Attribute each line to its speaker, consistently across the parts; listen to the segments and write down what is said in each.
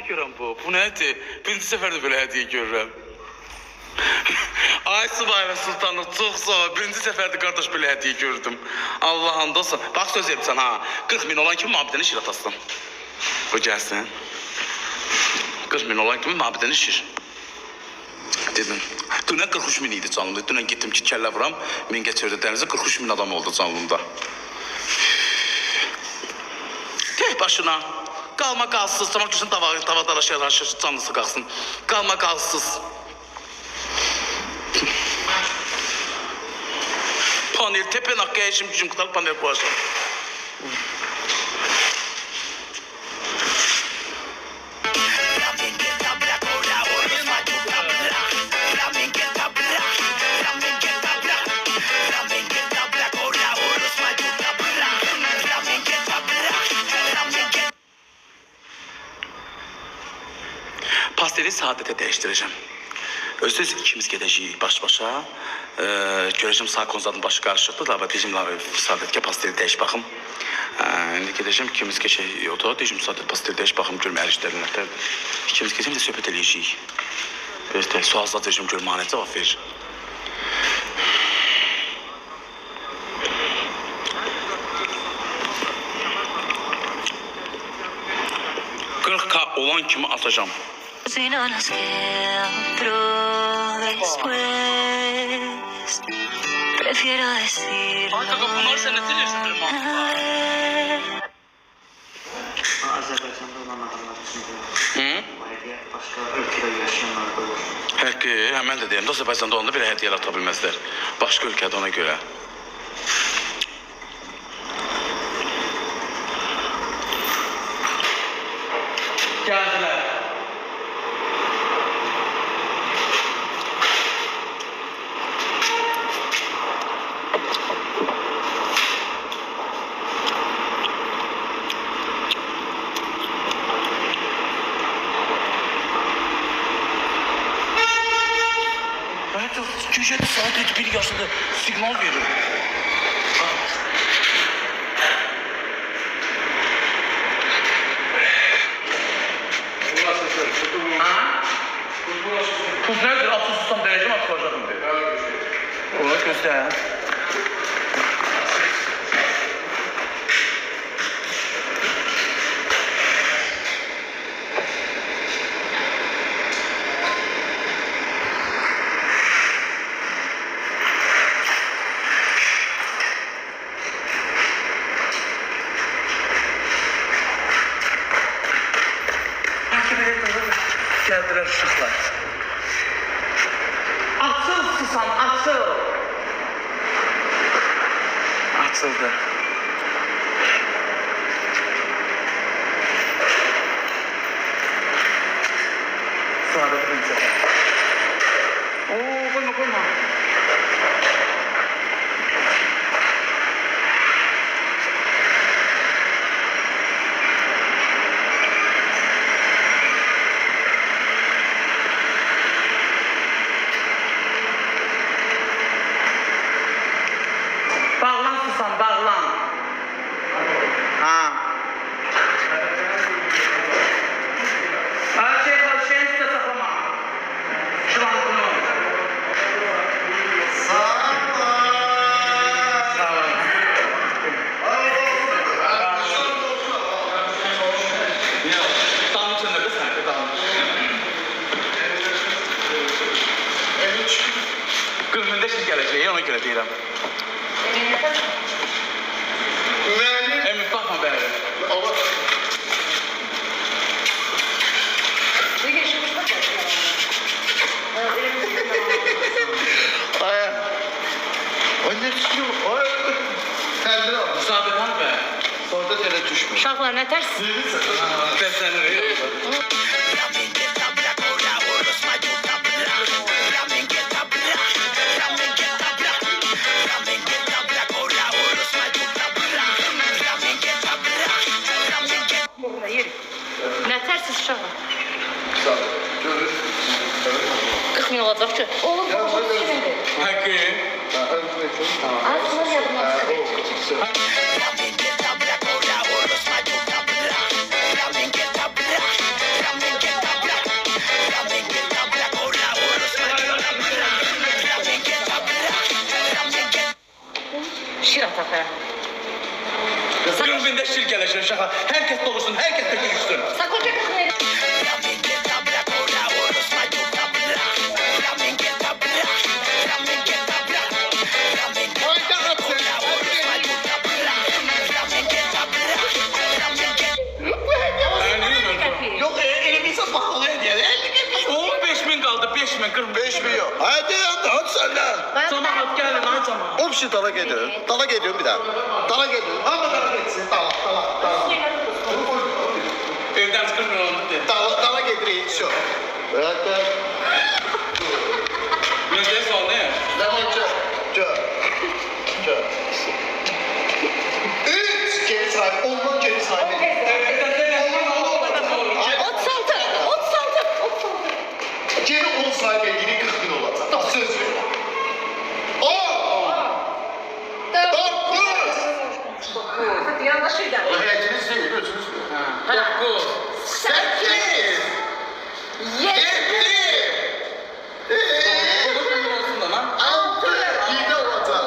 Speaker 1: görürəm bu? Bu nədir? Birinci səfərdə belə hədiyyə görürəm. Ay Sübhayla Sultanım, çox sağ ol. Birinci səfərdə qardaş belə hədiyyə gördüm. Allah hamd olsun. Bax söz veribsən ha. 40 min olan kimi mabidəni şir atasın. Bu gəlsin. 40 min olan kimi mabidəni şir. Dedim. Dünən 43 min idi canımda. Dünən getdim ki, kəllə vuram. Mingəçevirdə dənizə 43 min adam oldu canımda. Tek başına. Qalma qalsız. Tamam ki, davada şeyler canlısı qalsın. Qalma qalsız. Panel, tepe nakaya işim gücüm kadar panel koyacağım. Pasteli saadete değiştireceğim. Özümüz ikimiz gedəcəyik baş-başa. Görəcəm sağ konzadın başı qarışıqdır da, deyəcəm saadetə pasteli dəyiş baxım. İndi gedəcəm ikimiz keçək otağa, deyəcəm saadet pasteli dəyiş baxım, görüm ərişlərin nətərdir. İkimiz keçəm də söhbət eləyəcəyik. Böyle suallar deyəcəm, görüm mənə cavab verir. Olan kimi atacağım.
Speaker 2: Si no nos queda otro después, prefiero decirlo.
Speaker 3: Azerbaycan'da olan adamlar için de başka ülkede yaşayanlar da olur.
Speaker 1: Həqqi, mən də deyəm, Azərbaycanda onda bir hədiyyə ata bilməzlər. Başqa ölkədə ona görə. Gəldilər. Köşede saat 1 yaşında signal verir. Kız nedir? 60 derece mi atılacağım diye. Ona göster. Geldiler ışıklar. Açıl susam, açıl. Açıldı. Sağda durunca. Oo, koyma koyma. Bağlan susam, bağlan. Ha. Her şey de sapama. Şu an bunu. Sağ ol. Tam içinde bir saniye daha. Kızımın da şimdi geleceği, ona göre deyirəm. Emin bakma beni.
Speaker 4: Anne çıkıyor. Ay. Kendini al.
Speaker 1: Sadıkan be.
Speaker 4: Sonra tele düşme.
Speaker 2: Uşaqlar nə tərs?
Speaker 1: Seslenir.
Speaker 2: Nə tərsiz uşaqlar?
Speaker 4: Sağ ol. Görür.
Speaker 2: 40 min olacaq ki. Olur, bu şeydir.
Speaker 1: Hakkı.
Speaker 2: Az sonra yadımdan çıxır. Hə.
Speaker 1: Qırmında şir gələcək uşağa. Hər kəs dolursun, hər kəs tökülsün.
Speaker 2: Sakoca kızmayın.
Speaker 4: Yok elimizde pahalı hediye.
Speaker 1: 15.000 qaldı, 5.000 qırmızı.
Speaker 4: 5 milyon. Hadi hadi senden.
Speaker 1: Camaat gəlin, ay camaat.
Speaker 4: O bir şey dala gidiyor. Dala gidiyorum bir daha. Dala gidiyorum. Ama dala gitsin. Dala.
Speaker 1: Evdən çıxırmır onu.
Speaker 4: Dala getireyim şu. Evet.
Speaker 1: Gözəl sual ne?
Speaker 4: Ne var çö. Üç geri sahip. Ondan geri sahip. Geri 10 sahibi 20-40 bin olacak. Söz veriyorum. 10. 9.
Speaker 2: Yanlış geldi.
Speaker 4: Heyetiniz değil, özünüz değil.
Speaker 1: 9.
Speaker 4: 8. 7.
Speaker 1: olsun da lan.
Speaker 4: 6. 7 olacak.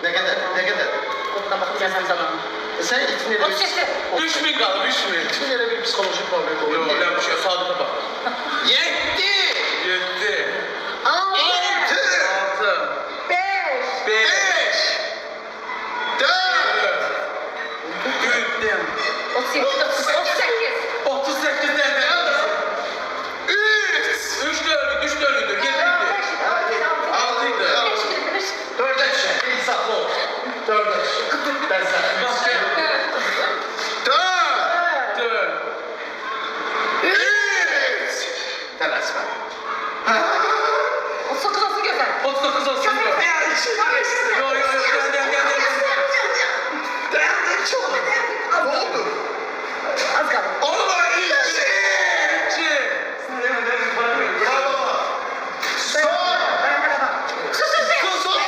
Speaker 4: Ne kadar? Sen itmeye bir...
Speaker 1: 3.000 qaldı, 3.000.
Speaker 4: İtmeye bir psikolojik problem oluyor.
Speaker 1: Yok, öyle bir şey. Sadıka bak.
Speaker 4: 7.
Speaker 1: 7.
Speaker 4: 6.
Speaker 1: 5.
Speaker 4: 5. 4.
Speaker 1: 38 nerede?
Speaker 4: 3.
Speaker 1: 3 dönüydü, 7 idi. 6 idi.
Speaker 4: 4'e düşer. İnsaflı ol. 4'e düşer. Ben sana.
Speaker 1: Başka.
Speaker 4: 4.
Speaker 1: 4.
Speaker 4: 3. Telaşma.
Speaker 1: 39 olsun. Yok. Gel.
Speaker 4: Dayandı çok. Ne oldu?
Speaker 2: Az kaldı.
Speaker 4: Allah iyi.
Speaker 1: 2.
Speaker 4: Bravo. Son. Son.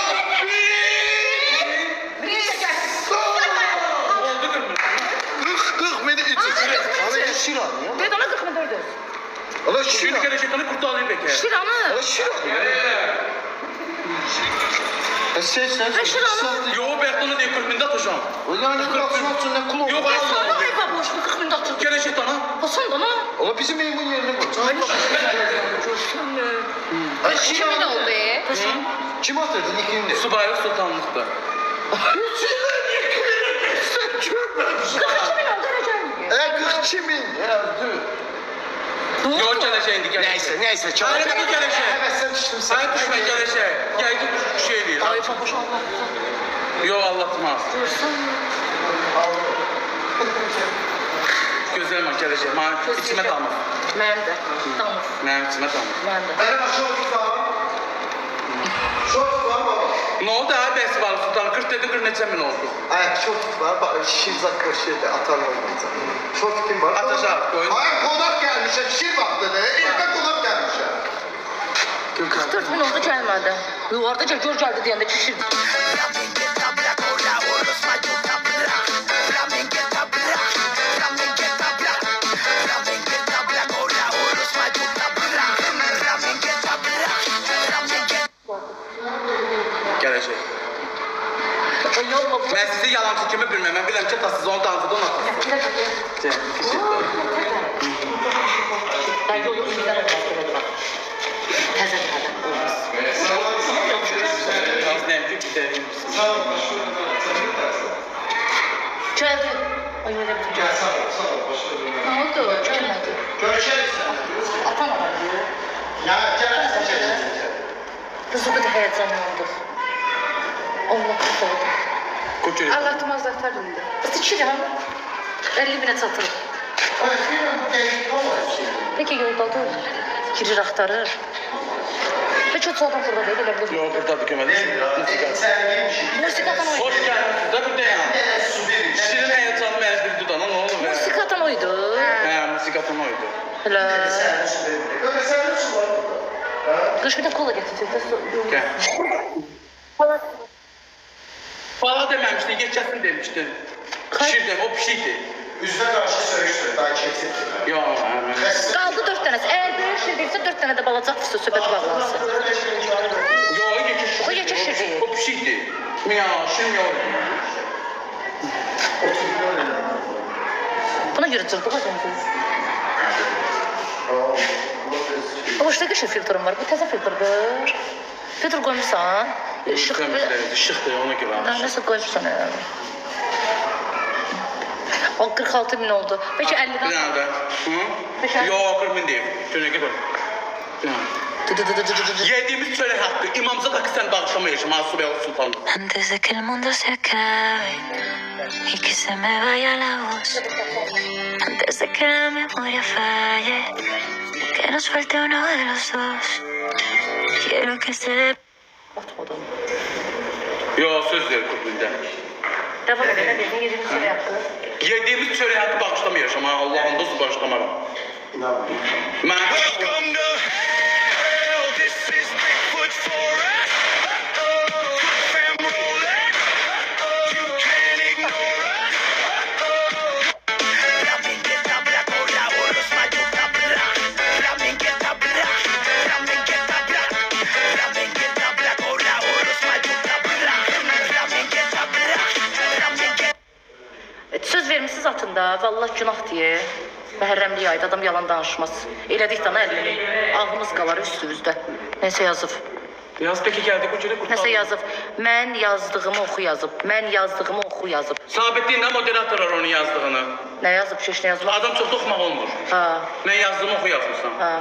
Speaker 1: Oldu 40
Speaker 4: beni içecek. Ana şir alıyor.
Speaker 2: Dedi ona 44 öz.
Speaker 4: Ana şir
Speaker 1: Şimdi kere şeytanı kurtarayım peki.
Speaker 2: Şiranı.
Speaker 4: Ana şir alıyor. Sen.
Speaker 2: Şiranı.
Speaker 1: Yo, ben onu diye 40.000'de atacağım.
Speaker 4: Yani kalsın ne kul
Speaker 1: Yok,
Speaker 4: oldu.
Speaker 1: Allah.
Speaker 2: Sana ayıp boş mu 40 bin doktor.
Speaker 1: Kere şeytana.
Speaker 2: Basan da ne?
Speaker 4: Ola bizim evimin yerine koy.
Speaker 2: Ay kimin oldu ya?
Speaker 4: Kim attırdı ikindi?
Speaker 1: Subaylık sultanlıkta.
Speaker 4: Sen görmemişsin.
Speaker 2: 42 bin oldu öyle
Speaker 4: 42 bin. Ya dur.
Speaker 1: Yok geleceğindi.
Speaker 4: Neyse. Çok.
Speaker 1: Hayır, bu gelecek.
Speaker 4: Evet sen düştün sen.
Speaker 1: Hayır, düşme gelecek. Geldi bu şey değil.
Speaker 2: Ay babuş Allah.
Speaker 1: Yok, anlatmaz. Gözlerim var gelecek. Ben içime damır.
Speaker 2: Mənim də. Tamam.
Speaker 1: Benim içime damır.
Speaker 2: Mənim də.
Speaker 4: Benim şort var. Şort var baba.
Speaker 1: Ne oldu abi Esbal Sultan? 40 dedin 40 neçə min oldu?
Speaker 4: Ay şort var. Bak şirzat koşuyordu. Atarlar olmayacak. Şort kim var?
Speaker 1: Atacağım.
Speaker 4: Hayır konak gelmiş. Şir baktı ne? İlk konak gelmiş.
Speaker 2: 44 bin oldu gəlmədi. Yuvarda gör gəldi deyəndə kişirdi.
Speaker 1: Gelecek. Ben sizi yalancı kimi bilmem. Ben bilmem ki siz onu dantıda onu atın.
Speaker 2: Ben yolu ümiden olmaz. Təzə olmaz.
Speaker 1: Az neyim ki gidelim.
Speaker 2: Gəldi. Ay öyle bir
Speaker 4: Gel sağ ol.
Speaker 2: Ne oldu? Gəlmədi.
Speaker 4: Görüşeriz.
Speaker 2: Atan aradı.
Speaker 4: Ya gel.
Speaker 2: Kız o kadar heyecanlandı. Allah kurtardı.
Speaker 1: Koçuyor.
Speaker 2: Anlatmaz atarım da. Sıçıram. 50 bine satırım. Peki yoldadır. Girir aktarır. Ve çok soğudan fırladı. Öyle bir
Speaker 1: Yok, burada dökemedim.
Speaker 2: Musikadan oydu.
Speaker 1: Hoş geldiniz. Da burada ya. Şirin heyecanı beni bir dudana ne olur be?
Speaker 2: Musikadan oydu.
Speaker 1: He, musikatın oydu.
Speaker 2: Hele. Kış bir de kola getirecek.
Speaker 1: Gel.
Speaker 2: Falan.
Speaker 1: Bana dememiştin, geçersin demiştin. Pişir dem, o pişirdi.
Speaker 4: Üzüne karşı söyleştir. Daha çeksin.
Speaker 1: Yok, hemen.
Speaker 2: Kaldı 4 tanesi. Eğer böyle şirdeyse 4 tane de balacak fısı söhbət bağlansın.
Speaker 1: Yok, geçir.
Speaker 2: O geçir şirdi.
Speaker 1: O pişirdi. Miyav, şirin yok.
Speaker 2: Buna görə cırdığa döndünüz. O işte qəşəng filtrum var. Bu təzə filtrdir. Filtr qoymuşsan.
Speaker 1: Işıqdır, ona görə.
Speaker 2: Nəsə qoymuşsan. O 46.000 oldu. Peki 50'den.
Speaker 1: Bir dənə də. Hı? Yox, 40.000 deyim. Dönə gedək. Yediğimiz çörek hakkı. İmamza da sen bağışlamayacağım. Asube Sultan.
Speaker 5: Antes de que el mundo se acabe y que se me vaya la voz, antes de que la memoria falle, que nos falte uno de los dos, quiero que se...
Speaker 2: Atmadım.
Speaker 1: Yo, söz ver 40.000'de.
Speaker 2: Devam edelim. Ne dedin? Yediğimiz çörek hakkı.
Speaker 1: Yediğimiz çörek hakkı bağışlamayacağım. Allah'ın dostu bağışlamaram. Ben...
Speaker 6: Welcome to hell. This is Bigfoot Forest. Fam rolling. You can't ignore us. Flamengueta black, hola, oros, mayuta black. Flamengueta black. Flamengueta black. Flamengueta black, hola, oros, mayuta black. Flamengueta black. Flamengueta.
Speaker 2: Söz vermişsiniz atında. Vallahi günah diye. Məhərrəmlik ayda adam yalan danışmaz. Elədik dana əlini. Ağımız qalar üstümüzdə. Nəsə yazıb.
Speaker 1: Yaz peki geldik o çörek kurtardı.
Speaker 2: Nəsə yazıb. Mən yazdığımı oxu yazıb. Mən yazdığımı oxu yazıb.
Speaker 1: Sabitliğinde moderator var onun yazdığını.
Speaker 2: Nə yazıb? Şeş nə yazıb?
Speaker 1: Adam çok toxmaq olmur.
Speaker 2: Ha,
Speaker 1: Ben yazdığımı oxu yazmışsan.
Speaker 2: ha.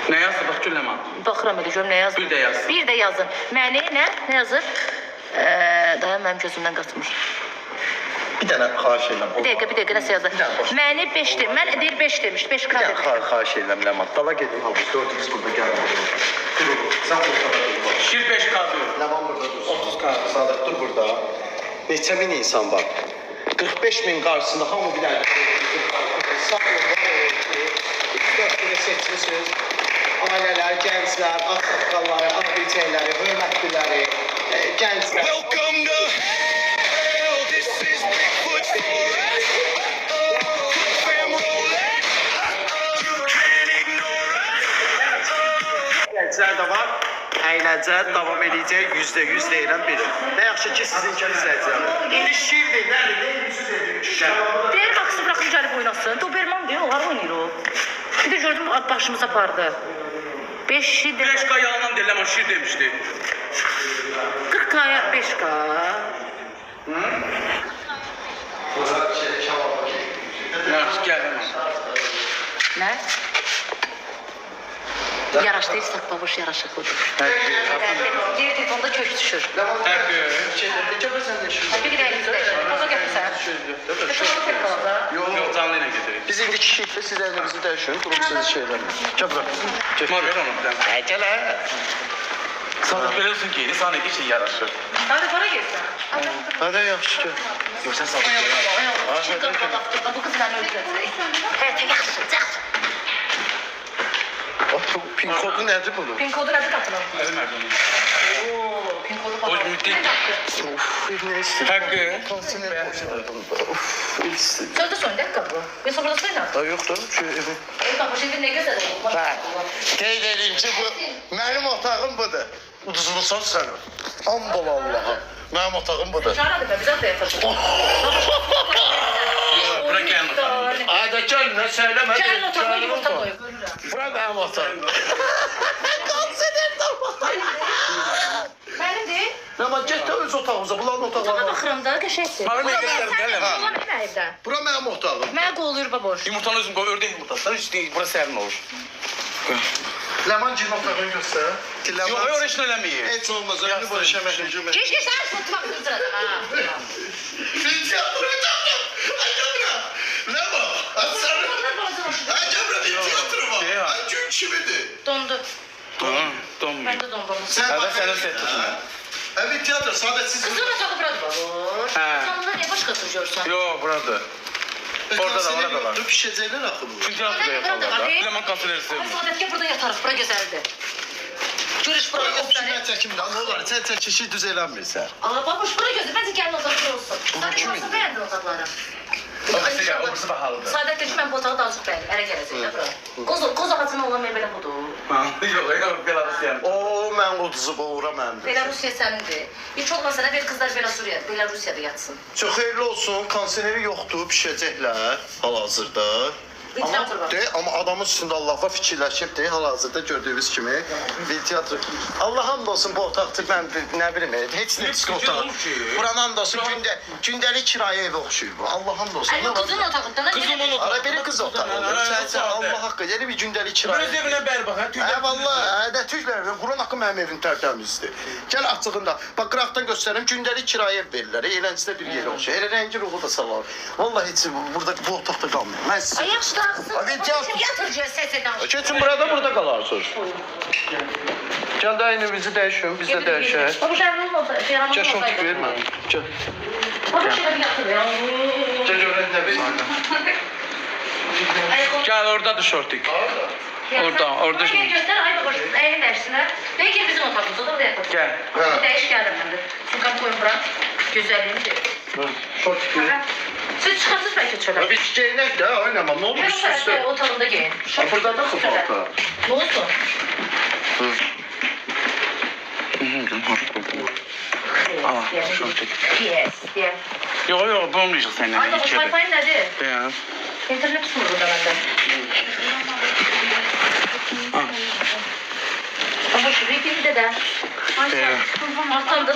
Speaker 1: Ne yazdı bak Gülləman.
Speaker 2: Baxıram elə görüm nə yazıb.
Speaker 1: Bir də yaz.
Speaker 2: Bir də yazın. Məni nə? Nə yazır? Dayan mənim gözümdən qaçmır.
Speaker 4: Bir dənə xahiş edirəm.
Speaker 2: Bir dəqiqə nəsə yazır. Məni 5 demiş. Mən deyir 5 demiş. 5
Speaker 4: Bir
Speaker 2: kar
Speaker 4: dənə
Speaker 2: demiş.
Speaker 4: xahiş edirəm Ləman. Dala gedin. Dördünüz burada gəlin. Sən burada dur.
Speaker 1: Şir 5 kaldı.
Speaker 4: Ləman burada dur.
Speaker 1: 30 kaldı.
Speaker 4: Sadət dur burada. Neçə min insan var. 45.000 qarşısında hamı bir dənə. Sağ olun, var olun ki, 3-4 günə seçmişsiniz. Ailələr, gənclər, ağsaqqalları, abidçəkləri, hörmətliləri, gənclər.
Speaker 6: Welcome to hell. This is Bigfoot Forest. Fam rolling. You can't ignore us.
Speaker 4: Gənclər də var. Əyləncə davam edəcək, %100 deyirəm biri. Nə yaxşı ki, sizinkini izləyəcəm. İndi şirdir, nədir, yüzsüz edir.
Speaker 2: Deyir Maksı bırakın gəlib oynasın. Doberman deyir, onlar oynayır o. Bir də gördüm başımıza apardı. 5'i de
Speaker 1: 5K yalandan değil ama şir demişti.
Speaker 2: 40K'ya 5K.
Speaker 1: Yaxşı gel hemen.
Speaker 2: Nə? Yaraş deyirsən, babuş yaraşıqlıdır. Yer telefonda kök düşür. Bir gidelim izləyək. Kaza gətirsən. Kaza tek kalada.
Speaker 1: Yok canlı ile getireyim.
Speaker 4: Biz indi kişilikdə siz əlinizi dəyişin, durup sizi şey eləməyin. Gəl bura.
Speaker 1: Ma ver onu bir tane.
Speaker 4: Gəl hə.
Speaker 1: Sana biliyorsun ki sana iki şey yaraşır.
Speaker 2: Hadi para gelsin.
Speaker 4: Hadi yaxşı ki.
Speaker 1: Yok sen sana.
Speaker 2: Bu kızla öldürəcək. Evet, yaxşı, yaxşı.
Speaker 4: Pin kodu nədir bunun?
Speaker 2: Pin kodu nədir qatılır?
Speaker 1: Hadi Mercan'ım.
Speaker 2: Oo, pin kodu
Speaker 1: Hoş
Speaker 2: qatılır.
Speaker 1: müthiş.
Speaker 4: Uf, nə istəyir?
Speaker 1: Hakkı.
Speaker 4: Uf, istəyir.
Speaker 2: Sözde son dakika bu. Ben sonra da söyle.
Speaker 4: Da yoxdur, şu evi.
Speaker 2: Bak şimdi ne güzel oldu.
Speaker 4: Hə, qeyd edeyim ki, bu mənim otağım budur. Uduzmuşsan sən. Ambal Allah'a. Mənim otağım budur.
Speaker 2: Çağırdı be, bize de yapacağız.
Speaker 1: Bura gelme.
Speaker 4: Hadi gəl, nə söyləmə.
Speaker 2: Gəlin otağıma yumurta koyup.
Speaker 4: Bura mənim otağım.
Speaker 2: Benim değil.
Speaker 4: Amma get də öz otağımıza, bunların
Speaker 2: Otağa
Speaker 4: otaqlarına.
Speaker 2: baxıram da, qəşəngdir.
Speaker 1: Bana ne göster gel
Speaker 2: Ulan
Speaker 1: hemen.
Speaker 2: benim evdə.
Speaker 4: Bura mənim otağım.
Speaker 2: Mənə qoluyur baboş.
Speaker 1: Yumurtanı özün koy, ördek yumurtası. İşte burası serin olur.
Speaker 4: Ləman cin otağını göstər.
Speaker 1: Yok, öyle işin eləməyir.
Speaker 4: Heç olmaz, ömrü boyu şəməkli
Speaker 2: Keşke sen sırtıma kızdıradın ha.
Speaker 4: Tiyatro yaptım. Acabra. Ne bu? Aslanım. Acabra bir tiyatro var.
Speaker 1: Ya.
Speaker 4: Ay gün kimidir?
Speaker 2: Dondu.
Speaker 1: Tamam, donmuyor.
Speaker 2: Ben de dondum.
Speaker 4: Sen
Speaker 1: Hadi
Speaker 4: bak.
Speaker 1: senin setlisin.
Speaker 4: Evet tiyatro sadece siz.
Speaker 2: Kızın otağı burada baboş.
Speaker 1: He.
Speaker 2: Sen bunları niye başka oturuyorsun?
Speaker 1: Yok burada. Orada da, orada da var.
Speaker 4: Dur pişecekler akı bu.
Speaker 1: Çünkü altı da yaparlar da. Leman kanserleri sevmiyor.
Speaker 2: Saadetke burada yatarız, bura güzeldi. Görüş bura
Speaker 4: O kimden
Speaker 2: göster.
Speaker 4: çekim lan ne olur sen çekişi düz eğlenmirsen.
Speaker 2: Aa baboş bura gözü, bence gelin otaqları olsun. Sen
Speaker 4: kimin?
Speaker 2: nasıl beğendin otaqları?
Speaker 1: Obası gel, obası bahalıdır.
Speaker 2: Saadet'te ki ben bu otağı daha çok beğendim, ərə gələcək ya bura. Qoz ağacına olan meyvələ budur.
Speaker 1: Ha, yok, yok, biraz yani.
Speaker 4: Oo ben uduzu uğra mənim.
Speaker 2: Belarusiya sənindir. Hiç olmasa da bir kızlar Belarusiyada yatsın.
Speaker 4: Çox xeyirli olsun. Konserleri yoxdur, pişəcəklər hal-hazırda.
Speaker 2: Ventilator var.
Speaker 4: Amma adamın üstündə Allah var fikirləşib de hal-hazırda gördüyünüz kimi ventilator. Allah hamd olsun bu otaqda mən nə bilim heç nə pis otaq. Buranın hamd olsun gündəlik kirayə evə oxşuyur bu. Allah hamd olsun.
Speaker 2: Ay bu kızın otağında ne?
Speaker 1: Kızımın otağı.
Speaker 4: Ara biri qız otağı olur. Sən Allah haqqı elə bir gündəlik kirayə.
Speaker 1: Öz evinə bər bax, hə,
Speaker 4: Hə vallahi, də tüzlər. Quran haqqı mənim evim tərtəmizdir. Gəl açığında. Bax qıraqdan göstərim gündəlik kirayə verirlər. Eğləncədə bir yer oxşuyur. Elə rəngi ruhu da salar. Vallahi heç burada bu otaqda qalmır. Mən sizə
Speaker 2: Ay yaxşı dağılsın.
Speaker 4: Ventilator.
Speaker 2: Yatırcıya ses eden.
Speaker 4: Keçin burada qalarsınız. Gəl də inimizi dəyişin, biz də dəyişək.
Speaker 2: Baba şəhərin olsa, yaramaz
Speaker 4: Gəl şunu
Speaker 2: olsaydı.
Speaker 4: ver mən. Gəl.
Speaker 2: Baba şəhərin yatır ya.
Speaker 4: Gəl görək nə verir.
Speaker 1: Gel orada şortik. Orada.
Speaker 2: Gel göster, ay baba şunu elini dersinler. Ben gel bizim otağımızda da oraya koy.
Speaker 1: Gel.
Speaker 2: Bu değiş geldim ben de. Sultan koyun bırak. Güzelliğini de.
Speaker 4: Şort ver.
Speaker 2: Siz çıkarsınız belki çöle.
Speaker 4: Biz geyinek də, oynama. Nə olur
Speaker 2: Ben
Speaker 4: üst-üstə?
Speaker 2: sonra otağında giyin.
Speaker 4: Burada da futbolda.
Speaker 2: Ne olsun?
Speaker 1: Aa, şortik.
Speaker 2: Yes, yes.
Speaker 1: Yok, bu olmayacak seninle.
Speaker 2: Ay baba Wi-Fi nedir?
Speaker 1: Beyaz.
Speaker 2: İnternet tutmuyor burada bende. Baba şurayı bir de der. Matandı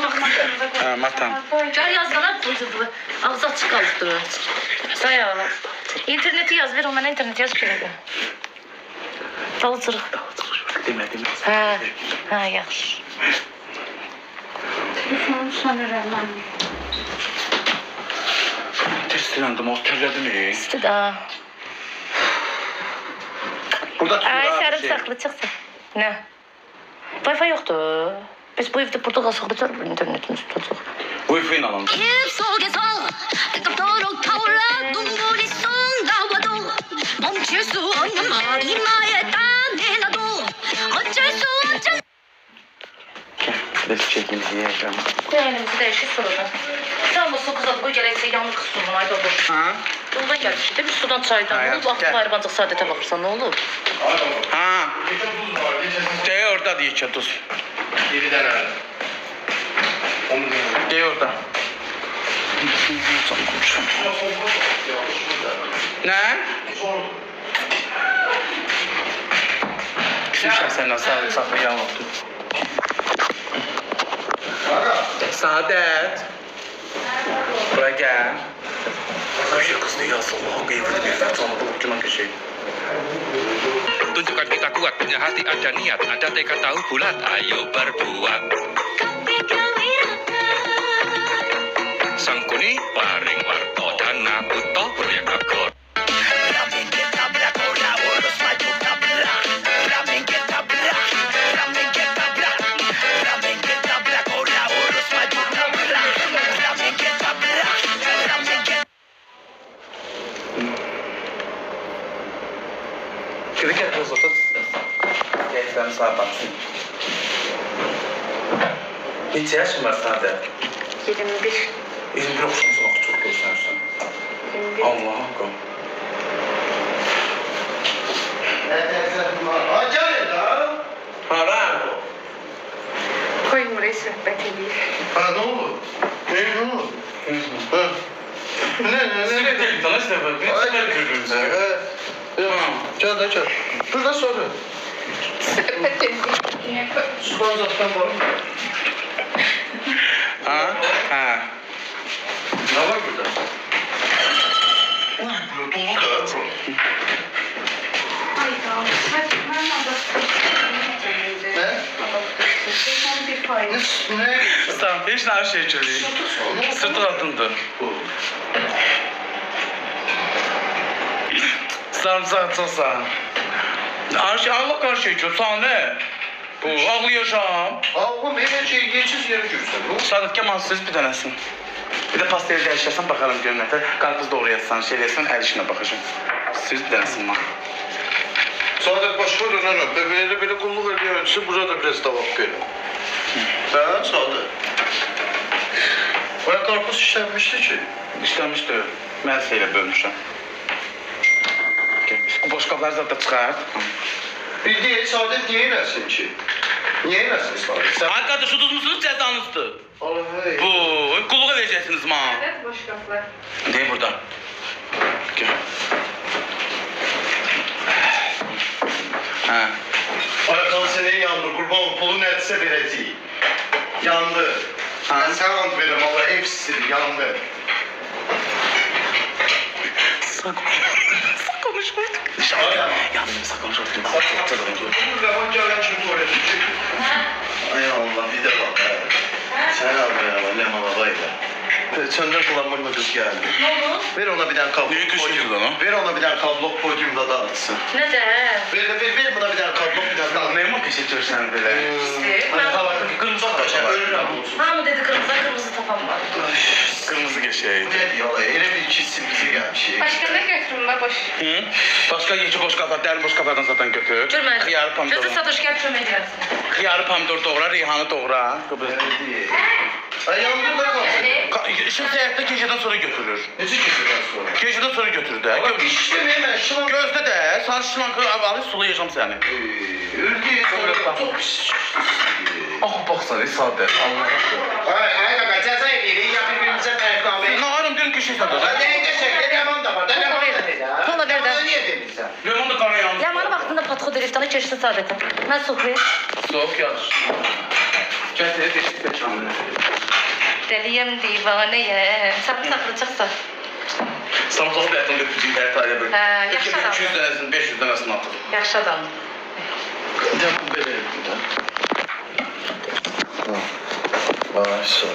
Speaker 1: Ha, matan.
Speaker 2: Gel yazgana bozuldu. Ağzı açık kaldı. Say ağla. İnterneti yaz ver, o bana internet yaz şöyle. Dalcırıq.
Speaker 1: Demedim.
Speaker 2: Ha, yaxşı.
Speaker 1: Testilendim, otelledim.
Speaker 2: İşte da.
Speaker 1: Burada
Speaker 2: Ay
Speaker 1: tutuyor
Speaker 2: sarımsaklı çıksın. Ne? Wi-Fi yoktu. Biz bu evde burada kalsak biter mi internetimiz tutacak?
Speaker 1: Wi-Fi ile alalım.
Speaker 5: 속에서 뜨겁도록 타올라 눈물이 쏟 나와도 멈출 수 없는 말이 나의 땀에 나도 어쩔 수 없잖아.
Speaker 1: Biz çekeyim diye yaşam.
Speaker 2: Beynimizi değişik sorudan. Sen bu su kızadı, bu gerekse yanlış kısmından ayda olur.
Speaker 1: Ha?
Speaker 2: Yoldan gelmiş de bir sudan çaydan.
Speaker 1: Ha,
Speaker 2: Ne oldu? Aklı
Speaker 1: gel.
Speaker 2: var bancık saadete bakırsan ne olur?
Speaker 1: Ha. De orada diye çatız. De orada. Ne? Küçük sen nasıl saklayalım oldu? Saadet. Buraya gel. Küçük kız ne yazdı? Allah kıyafeti bir sana bu ucuna köşeyi.
Speaker 7: Tunjukkan kita kuat, punya hati ada niat, ada tekad tahu bulat, ayo berbuat. Sangkuni paring warto dana buto proyek agor.
Speaker 6: Ramen kita berak, ora urus maju tabrak. Ramen kita berak, ramen kita berak. Ramen kita berak, ora urus maju tabrak. Ramen kita berak, ramen kita.
Speaker 1: Şöyle gel kız otur. Gel sen sağa baksın. Hiç yaşın var Saadet.
Speaker 2: 21.
Speaker 1: 21 okuşmusun oku çok göstersen.
Speaker 2: 21.
Speaker 1: Allah hakkım.
Speaker 4: Ha gəl də.
Speaker 1: Para.
Speaker 2: Koyun burayı söhbət edir.
Speaker 4: Ha nə olur? Ne olur? Ha. Ne?
Speaker 1: Sürekli tanış da bak. Bir sefer birbirimize.
Speaker 4: Gəl də gəl. Dur da sonra.
Speaker 2: Söhbət edir.
Speaker 4: Sudan zaten var mı?
Speaker 1: Ha? Ha.
Speaker 4: Ne var burada? Uy, dolu da bro. Ne?
Speaker 1: Tamam, hiç her şey çözeyim. Sırtı altında. Sarımsak çok sağ. Her şey Allah karşı çok sağ ne? Bu ağlı yaşam.
Speaker 4: Oğlum her şeyi geçiz yere göster.
Speaker 1: Sadık Kemal siz bir tanesin. Bir de pasteli değiştirsen bakalım görünete. Karpuz doğru yazsan, şey yazsan el işine bakacağım. Siz bir tanesin lan.
Speaker 4: Saadet başka dönerim. Böyle kulluk ediyor. Siz burada biraz tavuk görün. Ben Saadet. Baya karpuz işlenmişti ki.
Speaker 1: İşlenmişti. Ben şeyle bölmüşüm. Bu boş kapları zaten çıkart.
Speaker 4: Bildiğin Saadet niye eləsin ki? Niye yeməsiniz var? Sen...
Speaker 1: Arkadaş uduzmusunuz cezanızdır.
Speaker 4: Ay.
Speaker 1: Bu kulluğa vereceksiniz bana.
Speaker 8: Evet, boş kaplar.
Speaker 1: Ne burada? Gel. Ha.
Speaker 4: Ayakkabı seni yandı. Kurban pulu netse vereceğim. Yandı.
Speaker 1: Ha.
Speaker 4: Sen ant verim Allah hepsi yandı.
Speaker 1: Konuşmadık. Yandım konuşmadık.
Speaker 4: Bu zaman gelen kim tuvalete çekiyor? Ay Allah bir de bak. Sen al be Allah arabayla. Söndür kullanma kız geldi.
Speaker 2: Ne oldu?
Speaker 4: Ver ona bir tane kablo.
Speaker 1: Niye küçüldü lan o?
Speaker 4: Ver ona bir tane kablo podyumda dağıtsın.
Speaker 2: Ne de?
Speaker 4: Ver buna bir tane kablo bir tane kablo.
Speaker 1: Memnun keşfediyorsun böyle. Kırmızı arkadaşlar.
Speaker 4: Ölürüm olsun.
Speaker 2: Ha mı dedi kırmızı tapan var.
Speaker 1: Kırmızı geçeydi.
Speaker 4: Ne diyorlar? Ele bir ikisi bize gelmiş.
Speaker 8: Başka ne götürün be boş.
Speaker 1: Hı? Başka yiyecek boş kafa, derin boş kafadan zaten götür.
Speaker 2: Görmədin.
Speaker 1: Xiyarı pomidor.
Speaker 2: Gözü satış gəl kömək edərsin.
Speaker 1: Xiyarı pomidor doğra, reyhanı doğra.
Speaker 4: Ay yandı da kalsın.
Speaker 1: Şimdi seyahate geceden sonra götürür.
Speaker 4: Nece kesilden sonra?
Speaker 1: Geceden sonra götürür de.
Speaker 4: Ama işlemeye ben şılan...
Speaker 1: Gözde de, sarı şılankı alır, sulayacağım seni.
Speaker 4: Ülkeyi sonra çok pis.
Speaker 1: Ah baksana, sade.
Speaker 4: Ay kaka Cezayir'i ya birbirimize tarifname.
Speaker 1: Ne arım diyorum ki şey sadır.
Speaker 4: Hadi ne şekli lemon da var. Da lemon da ver ya.
Speaker 2: Kola ver de.
Speaker 4: Lemonu niye demirsən?
Speaker 1: Limon da qara yandı.
Speaker 2: Yamanı vaxtında patxo driftana keçdi sadəcə. Mən soğuk ver.
Speaker 1: Soğuk yağış. Gətir, geçtik canını.
Speaker 2: Dəliyəm, divanəyəm. Sarımsaqlı çıxsa.
Speaker 1: Samsalı da yatın götürəcək hər tariyə böyle.
Speaker 2: Hə, yaxşı adam.
Speaker 1: 200 dənəsini, 500 dənəsini atır.
Speaker 2: Yaxşı adam.
Speaker 4: Bir de bu böyle bir de. Vay sağ.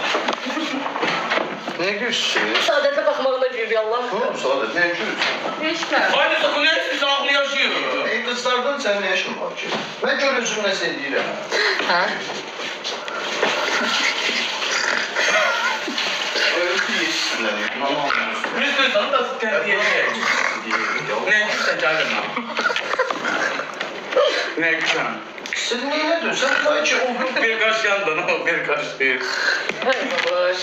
Speaker 4: Ne gülsün?
Speaker 2: Saadətə baxmağına gülür Allah.
Speaker 4: Oğlum Saadet ne gülsün?
Speaker 2: Heç nə.
Speaker 1: Haydi sakın ne istiyorsan aklı yaşıyor.
Speaker 4: Kızlardan sen ne yaşın var ki? Ben görüntümle seni değilim.
Speaker 2: Ha?
Speaker 4: Öyle değilsin.
Speaker 1: Ne istiyorsan da terbiye et. Ne güzel canım. Ne güzel.
Speaker 4: Sen niye diyorsun? Sen daha içi oğlum.
Speaker 1: Bir kaş yandan o bir kaş bir.
Speaker 2: Hey babaş.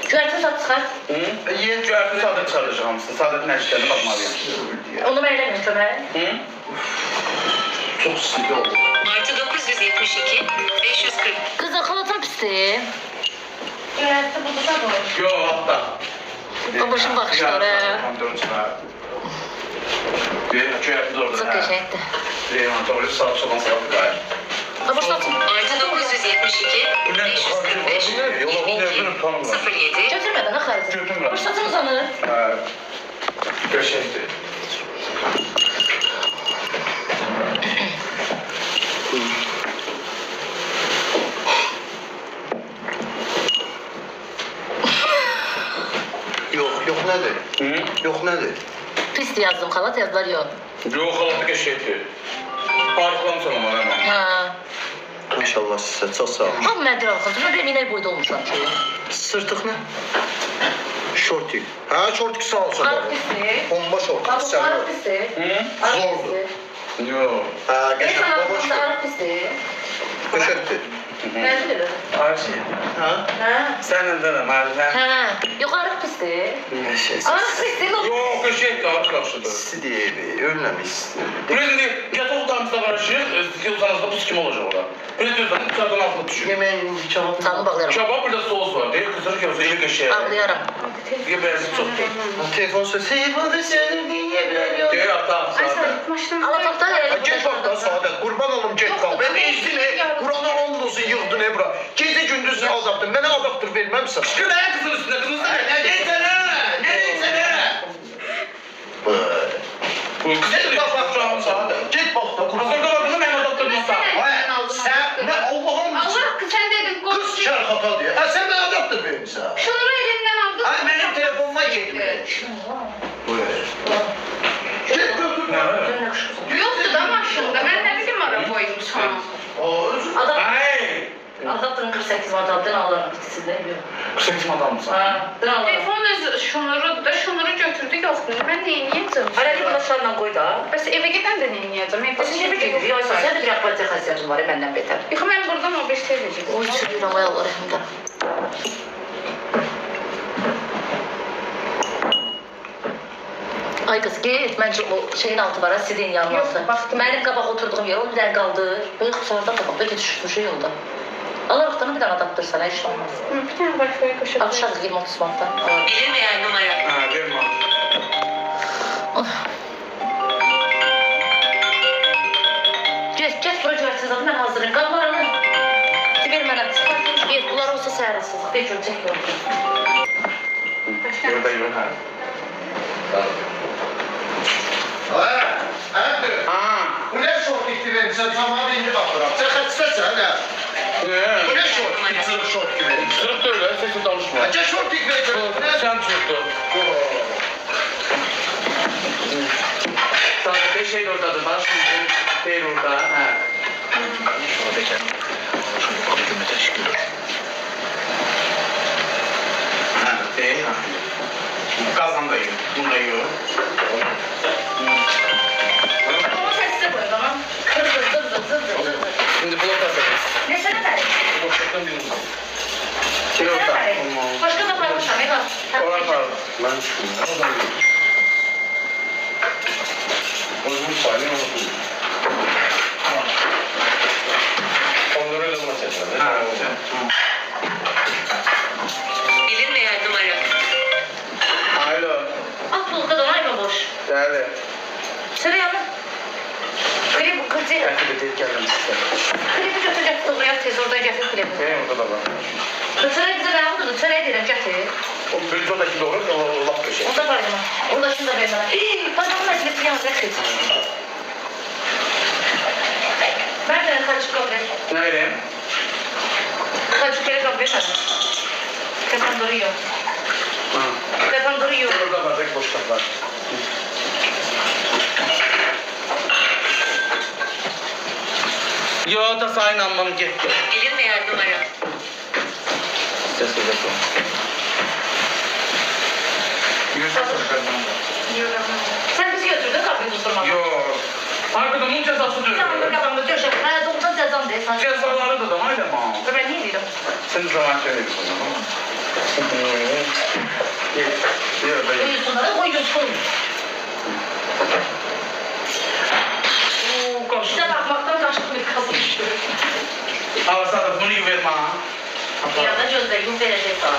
Speaker 2: Güvərtin sat çıxar.
Speaker 1: Hı? Yiyen cüvərtini sadə çıxaracağım sizə. Sadətin əşkəlinə baxmalıyım.
Speaker 2: Onu mən eləməyim kömək.
Speaker 1: Hı?
Speaker 4: Çok sinirli oldum.
Speaker 9: Artı 972 540.
Speaker 2: Qızın xalatın pisdir. Güvərti budur da boş.
Speaker 1: Yo, hatta.
Speaker 2: Babaşın baxışları.
Speaker 1: Cüvərtini orada.
Speaker 2: Çox qəşəngdir.
Speaker 1: Reyhan, doğru sağ solan sağlık qayır.
Speaker 2: Babaş satın.
Speaker 9: Artı 972 545 22 07.
Speaker 2: Götürmədən ha xarici.
Speaker 1: Götürmürəm.
Speaker 2: Babaş satın uzanır.
Speaker 1: Qəşəngdir.
Speaker 4: Yok nedir?
Speaker 1: Hı?
Speaker 4: Yok nedir?
Speaker 2: Pis yazdım xalat yazdılar yox.
Speaker 1: Yox, xalatı qəşəngdir. Arıqlam sana var ama.
Speaker 2: Ha.
Speaker 4: İnşallah size çok sağ olun.
Speaker 2: Ham mədir alxıncı. Mən bir minək boyda olmuşam ki.
Speaker 4: Sırtık ne? Şortik. Ha şortik sağ olsun.
Speaker 2: Arıq pisdir.
Speaker 4: Bomba şortik.
Speaker 2: Babaş
Speaker 4: Sen
Speaker 2: arıq pisdir.
Speaker 1: Hı?
Speaker 2: Arıq
Speaker 4: Zordur.
Speaker 2: pisdir.
Speaker 1: Yox.
Speaker 4: Ha
Speaker 2: Beş
Speaker 4: geçen baba
Speaker 2: arıq
Speaker 4: şortik.
Speaker 2: arıq pisdir.
Speaker 4: Köşekti.
Speaker 2: Mənim bilir.
Speaker 1: Ayşe.
Speaker 4: Ha?
Speaker 2: Ha.
Speaker 1: Sənin də məlzəm.
Speaker 2: Ha. Yox arıq pisdir. Arıq pisdir.
Speaker 1: Yox, qəşəngdir, arıq yaxşıdır.
Speaker 4: Sizi diye ölmemişsin.
Speaker 1: Prezident, yatak otağımızda qarışıq, yılsanızda buz kimi olacaq ora. Prezident, içərdən altına düşür.
Speaker 4: Yemeğin kebabı.
Speaker 2: Canını bağlayarım.
Speaker 1: Kebab bir də sos var, deyir, qızır ki, elə qəşəng.
Speaker 2: Ağlayaram.
Speaker 1: Yeməyiz çoxdur.
Speaker 4: Telefon sesi. Telefonda seni dinleyebiliyorum.
Speaker 1: Deyir, ata,
Speaker 8: Ay
Speaker 1: sadə.
Speaker 8: sen maşından
Speaker 2: Alapaqdan
Speaker 4: Ha,
Speaker 2: elə
Speaker 4: Geç bak da Saadet, kurban olum geç bak. Ben ezdin Kur'an'a olmasın yıldın Ebra. Gece gündüz ne aldattın, bana aldattır vermem sana.
Speaker 1: Çıkın ayak kızın üstüne, kızın üstüne.
Speaker 4: Ne desene? Ne desene?
Speaker 1: Bu kız
Speaker 4: Git bak bak canım Saadet. Git bak da Kur'an'a.
Speaker 1: Hazırda bakımda mən aldattırmasa.
Speaker 4: Ay, sen ne Allah'ım
Speaker 8: Allah kız sen dedin
Speaker 4: kız
Speaker 8: konuş.
Speaker 4: şarkata diye. Ha sen bana aldattır vermişsin.
Speaker 8: Şunları elinden aldın.
Speaker 4: Ay benim telefonuma gitmiş. Git götür.
Speaker 8: Yoktu da maşında. Ben ne bileyim ara koymuş ha.
Speaker 4: Aa özür
Speaker 2: Adam
Speaker 1: Ay!
Speaker 2: aldatdın 48 manatdan alırım ikisinden yox.
Speaker 1: 48 madamsın.
Speaker 2: Ha, dən alırım.
Speaker 8: Telefon öz şunları da şunları götürdü yoktu. Ben ne yiyeceğim?
Speaker 2: Arada bulaşlarla qoy da.
Speaker 8: Bəs evə gedən də nə yiyəcəm?
Speaker 2: Bəs necə bir yox, sən də bir apartya xasiyyətin var məndən betər.
Speaker 8: Yox, mən buradan o 5 verəcəm.
Speaker 2: Oy, çürüyürəm, ay Allah rəhmdə. Ay qız git, məncə o şeyin altı var, sidin yanı altı. Mənim qabaq oturduğum yer, o bir dənə qaldı. Böyük qusardan qabaq, bəlkə düşmüş yolda. Alarıqdan bir dənə adaptırsan, heç olmaz.
Speaker 8: Bir tane başka kaşık.
Speaker 2: Alışarız 20-30 manatdan.
Speaker 9: Bilinmeyen numara.
Speaker 4: Ha, vermə.
Speaker 2: Get bura görəcəksiniz adı, mən hazırım. Qablarını ver mənə. Ver, bunlar olsa səhərəsiz. Ver görəcək görəcək.
Speaker 4: Burada yok ha. Bu ne şort iktiverin? Sen tamamı indi bakıram. Sen kaçtasın ha? Bu ne şort? Kıtırık şort iktiverin.
Speaker 1: Sırf da öyle, sesi danışma.
Speaker 4: Acı şort iktiverin.
Speaker 1: Sen çıktın. Sadece şey oradadır, başımızın değil orada. Ha. Ha, değil ha. Kazan da yiyor, bunu da yiyor.
Speaker 2: Ama sen size koyun tamam. Zır.
Speaker 1: Şimdi blok atarız.
Speaker 2: Ne sana ver?
Speaker 1: Bloktan bir numara.
Speaker 2: Ne sana ver? Başka da varmış ha, ne var?
Speaker 1: Oradan var. Ben şunu. Uzun saniye olsun. Onları öyle maç yapalım. Ha, hocam.
Speaker 9: Bilinmeyen numara.
Speaker 1: Alo.
Speaker 2: At bulka donayma boş.
Speaker 1: Geldi.
Speaker 2: Sıraya mı? Klip kırcı.
Speaker 1: Belki de tek geldim size.
Speaker 2: Klipi götürecek oraya tez orada getir klipi.
Speaker 1: Benim orada da var.
Speaker 2: Sıraya bize ne oldu? Sıraya dedim getir.
Speaker 1: O bültondaki doğru o laf köşe.
Speaker 2: Onda var mı? Onda şunu da ver bana. Bana bunlar klip yalnız getir. Ver de kaçık kabul et.
Speaker 1: Ne vereyim?
Speaker 2: Kaçık kere kabul et hadi. Telefon duruyor.
Speaker 1: Ha.
Speaker 2: Telefon duruyor.
Speaker 1: Orada var, tek boşluk var. Yo da sayın anlamı gitti.
Speaker 9: Bilinmeyen numara.
Speaker 1: Ses olacak o.
Speaker 2: Sen bizi götürdün kapıyı tutturmadan.
Speaker 1: Yo. Arkadan bunun cezası diyor.
Speaker 2: Sen bunu kafamda döşek. Ha doğrudan cezam de. Sen
Speaker 1: Cezaları da aynen ma.
Speaker 2: ben niye diyorum?
Speaker 1: Sen de zaman şöyle bir sorun ama. Yok da yok.
Speaker 2: Koyuyorsun da koyuyorsun. Size bakmaktan kaçtık bir kazmıştı.
Speaker 1: Ama sana bunu verme ha.
Speaker 2: Bir anda gözlerimi verecek sana.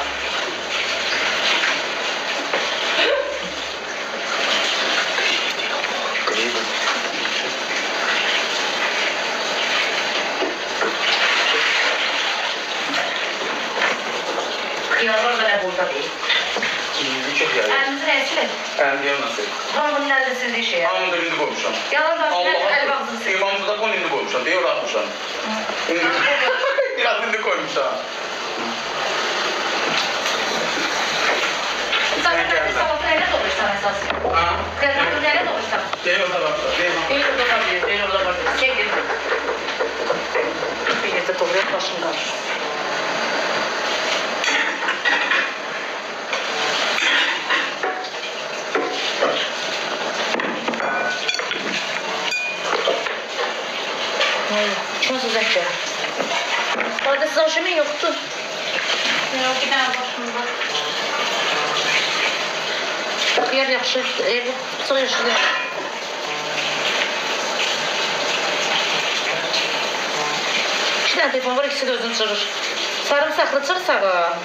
Speaker 2: Kıyarlar da ne burada değil.
Speaker 1: Çok yani.
Speaker 2: Elinizi ne silin?
Speaker 1: Ben diyorum nasıl?
Speaker 2: Hanımın elde sildiği şey ya.
Speaker 1: Anında indi koymuşam.
Speaker 2: Yalan da
Speaker 1: Allah
Speaker 2: el bağımsız silin.
Speaker 1: İmamımızı da kon indi koymuşam. Diyor atmışam. Biraz indi koymuşam.
Speaker 2: Zaten ben sabah neyle doğruysan esas.
Speaker 1: Ha?
Speaker 2: Kıyarlar neyle doğruysan.
Speaker 1: Değil orada bak. Değil mi?
Speaker 2: Değil orada olabilir, değil orada olabilir. Çekil. Bir yerde doğruya başım karşı. Nasıl zevkli? Orada size hoşumun yoktu.
Speaker 8: Yok, bir tane başımda.
Speaker 2: Yer yaxşı, çox yaşlı. İki dənə telefon var, ikisi də özünü çırır. Sarımsaqlı çır sağa.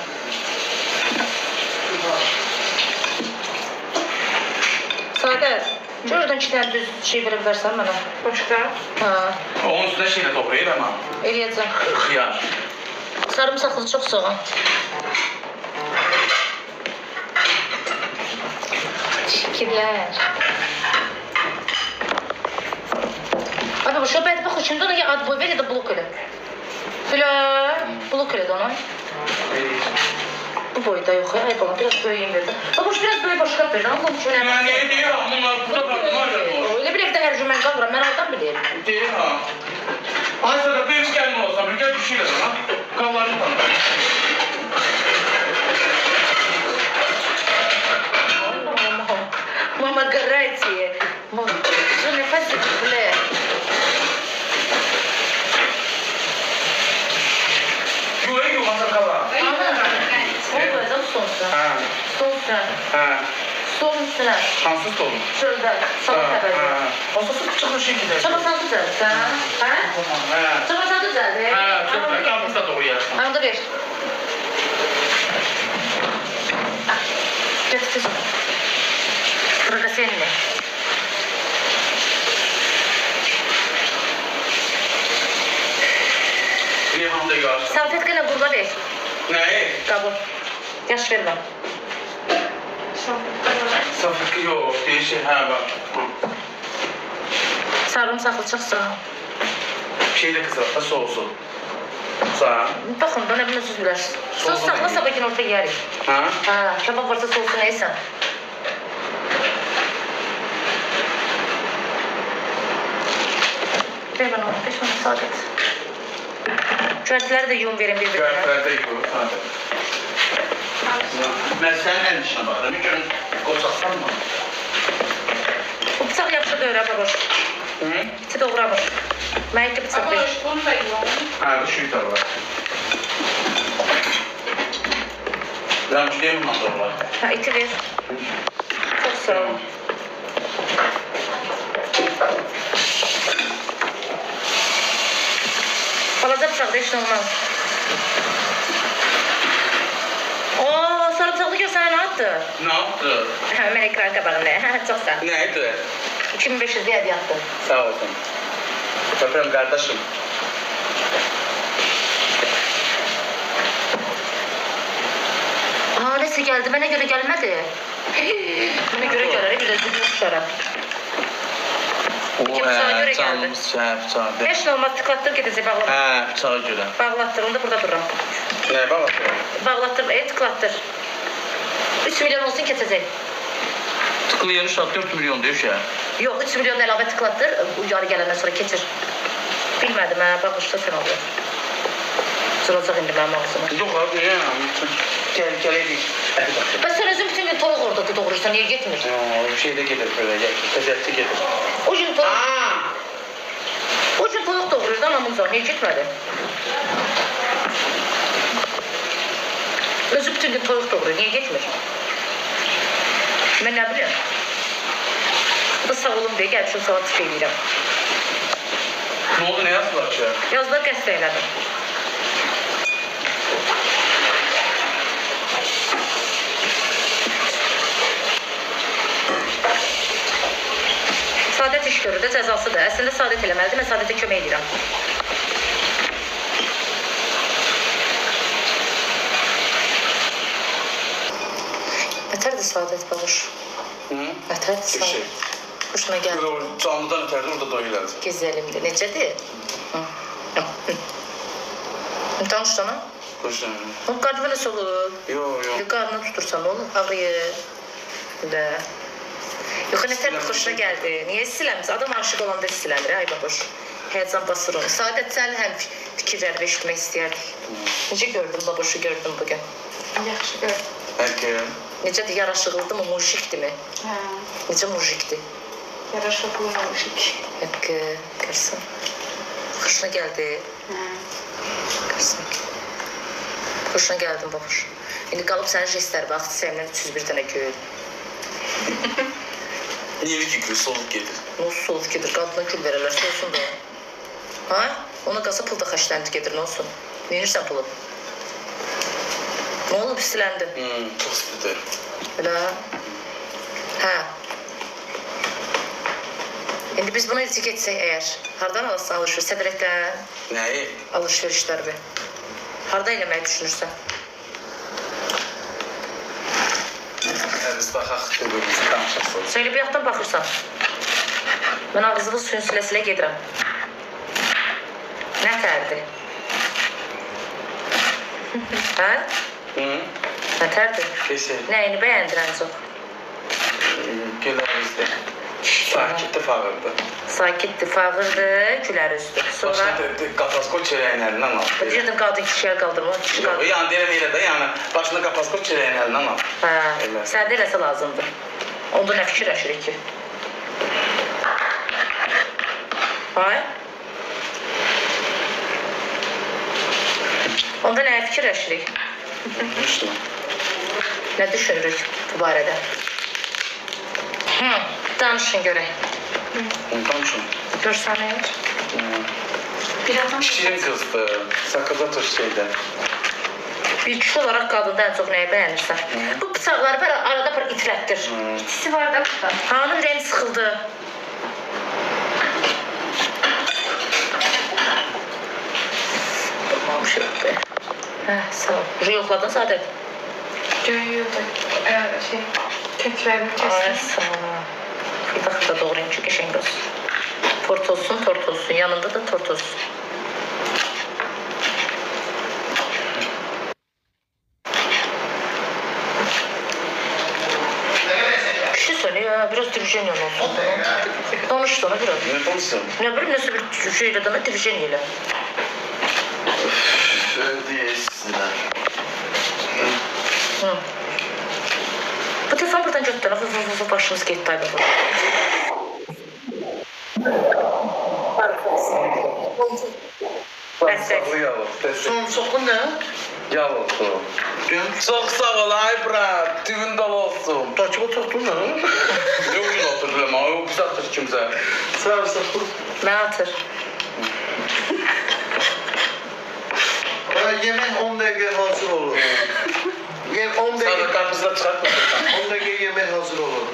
Speaker 2: Sadət, oradan iki dənə düz şey verə bilərsən mənə?
Speaker 8: Başka.
Speaker 2: Ha,
Speaker 1: Onun üstüne şeyle toplayır ama.
Speaker 2: eləyəcəm.
Speaker 1: Xiyar.
Speaker 2: Sarımsaqlı çox soğan. Teşekkürler. Abi bu şu bədbəx üçündə ona ad boy ver ya da blok elə. Belə blok elə də ona. Bu boyda yox ya, bana biraz böyüyeyim verdi. Babuş biraz böyle başka verdi ama babuş önemli.
Speaker 1: Yani ne diyor? Bunlar burada kaldılar ya.
Speaker 2: Öyle bir evde her cümle kavuram, ben oradan bilirim.
Speaker 1: Değil ha. Aysa'da benim kendim olsam bir kez bir şey dedim ha. Kavlarını tanıdım.
Speaker 2: Мама гарантия. Что не фазит, бля.
Speaker 1: Bu en yuvası kavlar.
Speaker 2: Ага. Oldu, adam sonsa.
Speaker 1: Ha.
Speaker 2: Sonsa.
Speaker 1: Ha.
Speaker 2: Stolun üstüne.
Speaker 1: Hansı stolun?
Speaker 2: Şurada. Sabah kadar.
Speaker 1: Olsa çıxır şey gedər.
Speaker 2: Sabah sen düzeltsen. Ha? Sabah sen düzelt.
Speaker 1: Hə, qapını da doğrayarsan.
Speaker 2: Onu da ver. Getir. Burada seninle.
Speaker 1: Bir hamda yarsan.
Speaker 2: Salfetkayla burada ver.
Speaker 1: Nəyi?
Speaker 2: Kabul. Yaş vermem.
Speaker 1: Safıqı yox, deyişi, hə, bax.
Speaker 2: Sarımsaklı çok sağ ol.
Speaker 1: Şey de kızartma soğusu. Sağ.
Speaker 2: Bakın da ne bileyim siz bilərsiniz. Sos saxla sabah gün orta yerik.
Speaker 1: Ha?
Speaker 2: Ha, kabak varsa sosu neyse. Ver bana 15 minut müsaade et. Cüretleri de yum verin birbirine.
Speaker 1: Göyərtlərdə yıkılır, hadi. Mən sənin əlin işinə baxıram, bir görün qoçaqsan mı?
Speaker 2: Bu bıçaq yaxşı döyürə baboş.
Speaker 1: Hı?
Speaker 2: İti doğramır. Mən iki bıçaq ver.
Speaker 8: Baboş, bunu da yiyorum.
Speaker 1: Hə, bu şüy var. Ramış deyim bundan sonra.
Speaker 2: Ha, iti ver. Çok sağ ol. Balaca bıçaqda heç nə olmaz. Oo, sarı bıçaqlı görsən nə atdı?
Speaker 1: Nə yaptı?
Speaker 2: Mən ekran qabağında. Çox sağ ol.
Speaker 1: Nəydi?
Speaker 2: 2500 diye hediye attım.
Speaker 1: Sağ olsun. Öpürəm qardaşım.
Speaker 2: Aa, neyse geldi. Bana göre gelmedi. Bana göre gelir. Bir de zıplıyor şarap. İki bıçağa göre geldi.
Speaker 1: Bıçağı.
Speaker 2: Heç nə olmaz. Tıklattır gedəcək bağlattır.
Speaker 1: Hə, bıçağa görə.
Speaker 2: Bağlattır. Onu da burada dururam.
Speaker 1: Nəyə bağlatır?
Speaker 2: Bağlattır. Tıklattır. 3 milyon olsun keçəcək.
Speaker 1: Tıklayan uşaq 4 milyon deyir ya.
Speaker 2: Yox, 3 milyon əlavə tıklattır. Uyarı gələndən sonra keçir. Bilmədim, bağışla sən olur. Cıracaq indi mənim ağzıma.
Speaker 1: Yox abi, gələydik.
Speaker 2: Bəs sən özün bütün gün toyuq orada doğurursan, niyə getmir?
Speaker 1: Bir şey də gedir belə, təzəlti gedir.
Speaker 2: O gün toyuq... O gün toyuq doğururdu anamızdan, niyə getmədi? Özü bütün gün toyuq doğurur, niyə getmir? Mən nə biləm? Bu da sağ olun deyə gəlmişim, sana tık eləyirəm.
Speaker 1: Nə oldu, nə yazdılar ki?
Speaker 2: Yazdılar qəsd elədim. Sadət iş görür də cəzasıdır. Əslində sadət eləməlidir, mən sadətə kömək edirəm. Nətərdir sadət babuş? Nətərdir sadət? Hoşuna gəldi.
Speaker 1: Canlıdan ötərdi, orada doyulardı.
Speaker 2: Güzəlimdir. Necədir? Tanış sana?
Speaker 1: Hoşuna.
Speaker 2: O qarnı nəsə olur?
Speaker 1: Yox.
Speaker 2: Bir qarnını tutursan ne olur? Ağrıyır. Da. Yox, nətər bir xoşuna gəldi. Niyə siləmiz? Adam aşıq olanda silənir, ay baboş. Həyəcan basır onu. Sadət sən həm fikirlər eşitmək istəyərdik. Necə gördün baboşu gördün bugün?
Speaker 8: Yaxşı gördüm.
Speaker 1: Bəlkə.
Speaker 2: Necədir, yaraşıqlıdır mı, mujikdir mi?
Speaker 8: Hə,
Speaker 2: Necə mujikdir?
Speaker 8: yaraşıqlı olmuşik.
Speaker 2: Hakkı, görsün. Hoşuna gəldi.
Speaker 8: Hə.
Speaker 2: Görsün. Hoşuna gəldin baboş. İndi qalıb sənin jestlər bax, səndən 301 dənə gül.
Speaker 1: Niyə ki gül, solub gedir.
Speaker 2: Nasıl soğuk gedir, qadına gül verərlər, soğusun da. Ha? Ona qalsa pul da xəşləndi gedir, nə olsun? Neyirsən pulu? Nə olub, istiləndi?
Speaker 1: Çox istidir.
Speaker 2: Elə? Hə. İndi biz bunu ilti geçsək əgər, hardan alasın alışveriş? Sədrəkdən
Speaker 1: Nəyi?
Speaker 2: alışverişlər bir. Harda eləməyi düşünürsən?
Speaker 1: Biz baxaq, birbirimizi danışasın.
Speaker 2: Sən elə bir yaxdan baxırsan. Mən ağzını suyun silə-silə gedirəm. Nə tərdir? Hə? Nə tərdir?
Speaker 1: Kesin.
Speaker 2: Nəyini bəyəndin ən çox?
Speaker 1: Gülərizdir. Sakitdir, fağırdı.
Speaker 2: Sakitdir, fağırdı, gülər üzdür. Sonra
Speaker 1: Başına qapaskol çeləyinlərindən al.
Speaker 2: bilirdim qadın kişiyə qaldırma. Kişi
Speaker 1: Yox,
Speaker 2: qaldırma.
Speaker 1: yəni deyirəm elə də, yəni başına qapaskol çeləyinlərindən al.
Speaker 2: Hə,
Speaker 1: Elə.
Speaker 2: səndə eləsə lazımdır. Onda nə fikirləşirik ki? Hay? Onda nə fikirləşirik?
Speaker 1: Düşündüm.
Speaker 2: Nə düşünürük bu barədə? Danışın görək.
Speaker 1: Danışın.
Speaker 2: Görsən nə?
Speaker 8: Bir adam
Speaker 1: Şirin kızdı. Sakıza tuş şeyde.
Speaker 2: Bir kişi olarak qadında ən çox nəyi bəyənirsən? Bu bıçaqları belə arada bir itilətdir.
Speaker 8: ikisi var da burada.
Speaker 2: Hanım ürəyim sıxıldı. Olmamış yox be. Sağ ol. Uru yoxladın Sadət.
Speaker 8: Döyüyordu. Köklerini
Speaker 2: Ay
Speaker 8: kestim.
Speaker 2: sağ ol. Fırda doğrayayım ki qəşəng olsun. Tort olsun. Yanında da tort olsun. Bir şey söyle ya, biraz divizyon olsun. Danış sana biraz.
Speaker 1: Ne konuşsun?
Speaker 2: Ne bileyim nasıl bir şeyle dana divizyon ile.
Speaker 4: Ödeyesizler.
Speaker 2: Hı. Bu telefon buradan götürün. Vı başımız gitti abi.
Speaker 1: Sağ yavrum.
Speaker 4: Son soku ne?
Speaker 1: Yavrum. Çok sağ ol ay brat. Tüvün dal olsun.
Speaker 4: Takip oturdun ne?
Speaker 1: Yok gün oturdum ama yok güzeldir kimse.
Speaker 4: Sağ ol soku.
Speaker 2: Ben atır.
Speaker 4: Yemek 10 dakika hazır olur. 10
Speaker 1: Sana
Speaker 4: dakika,
Speaker 1: karpuzla çıkartmasın.
Speaker 4: 10 dakika yemek hazır olur.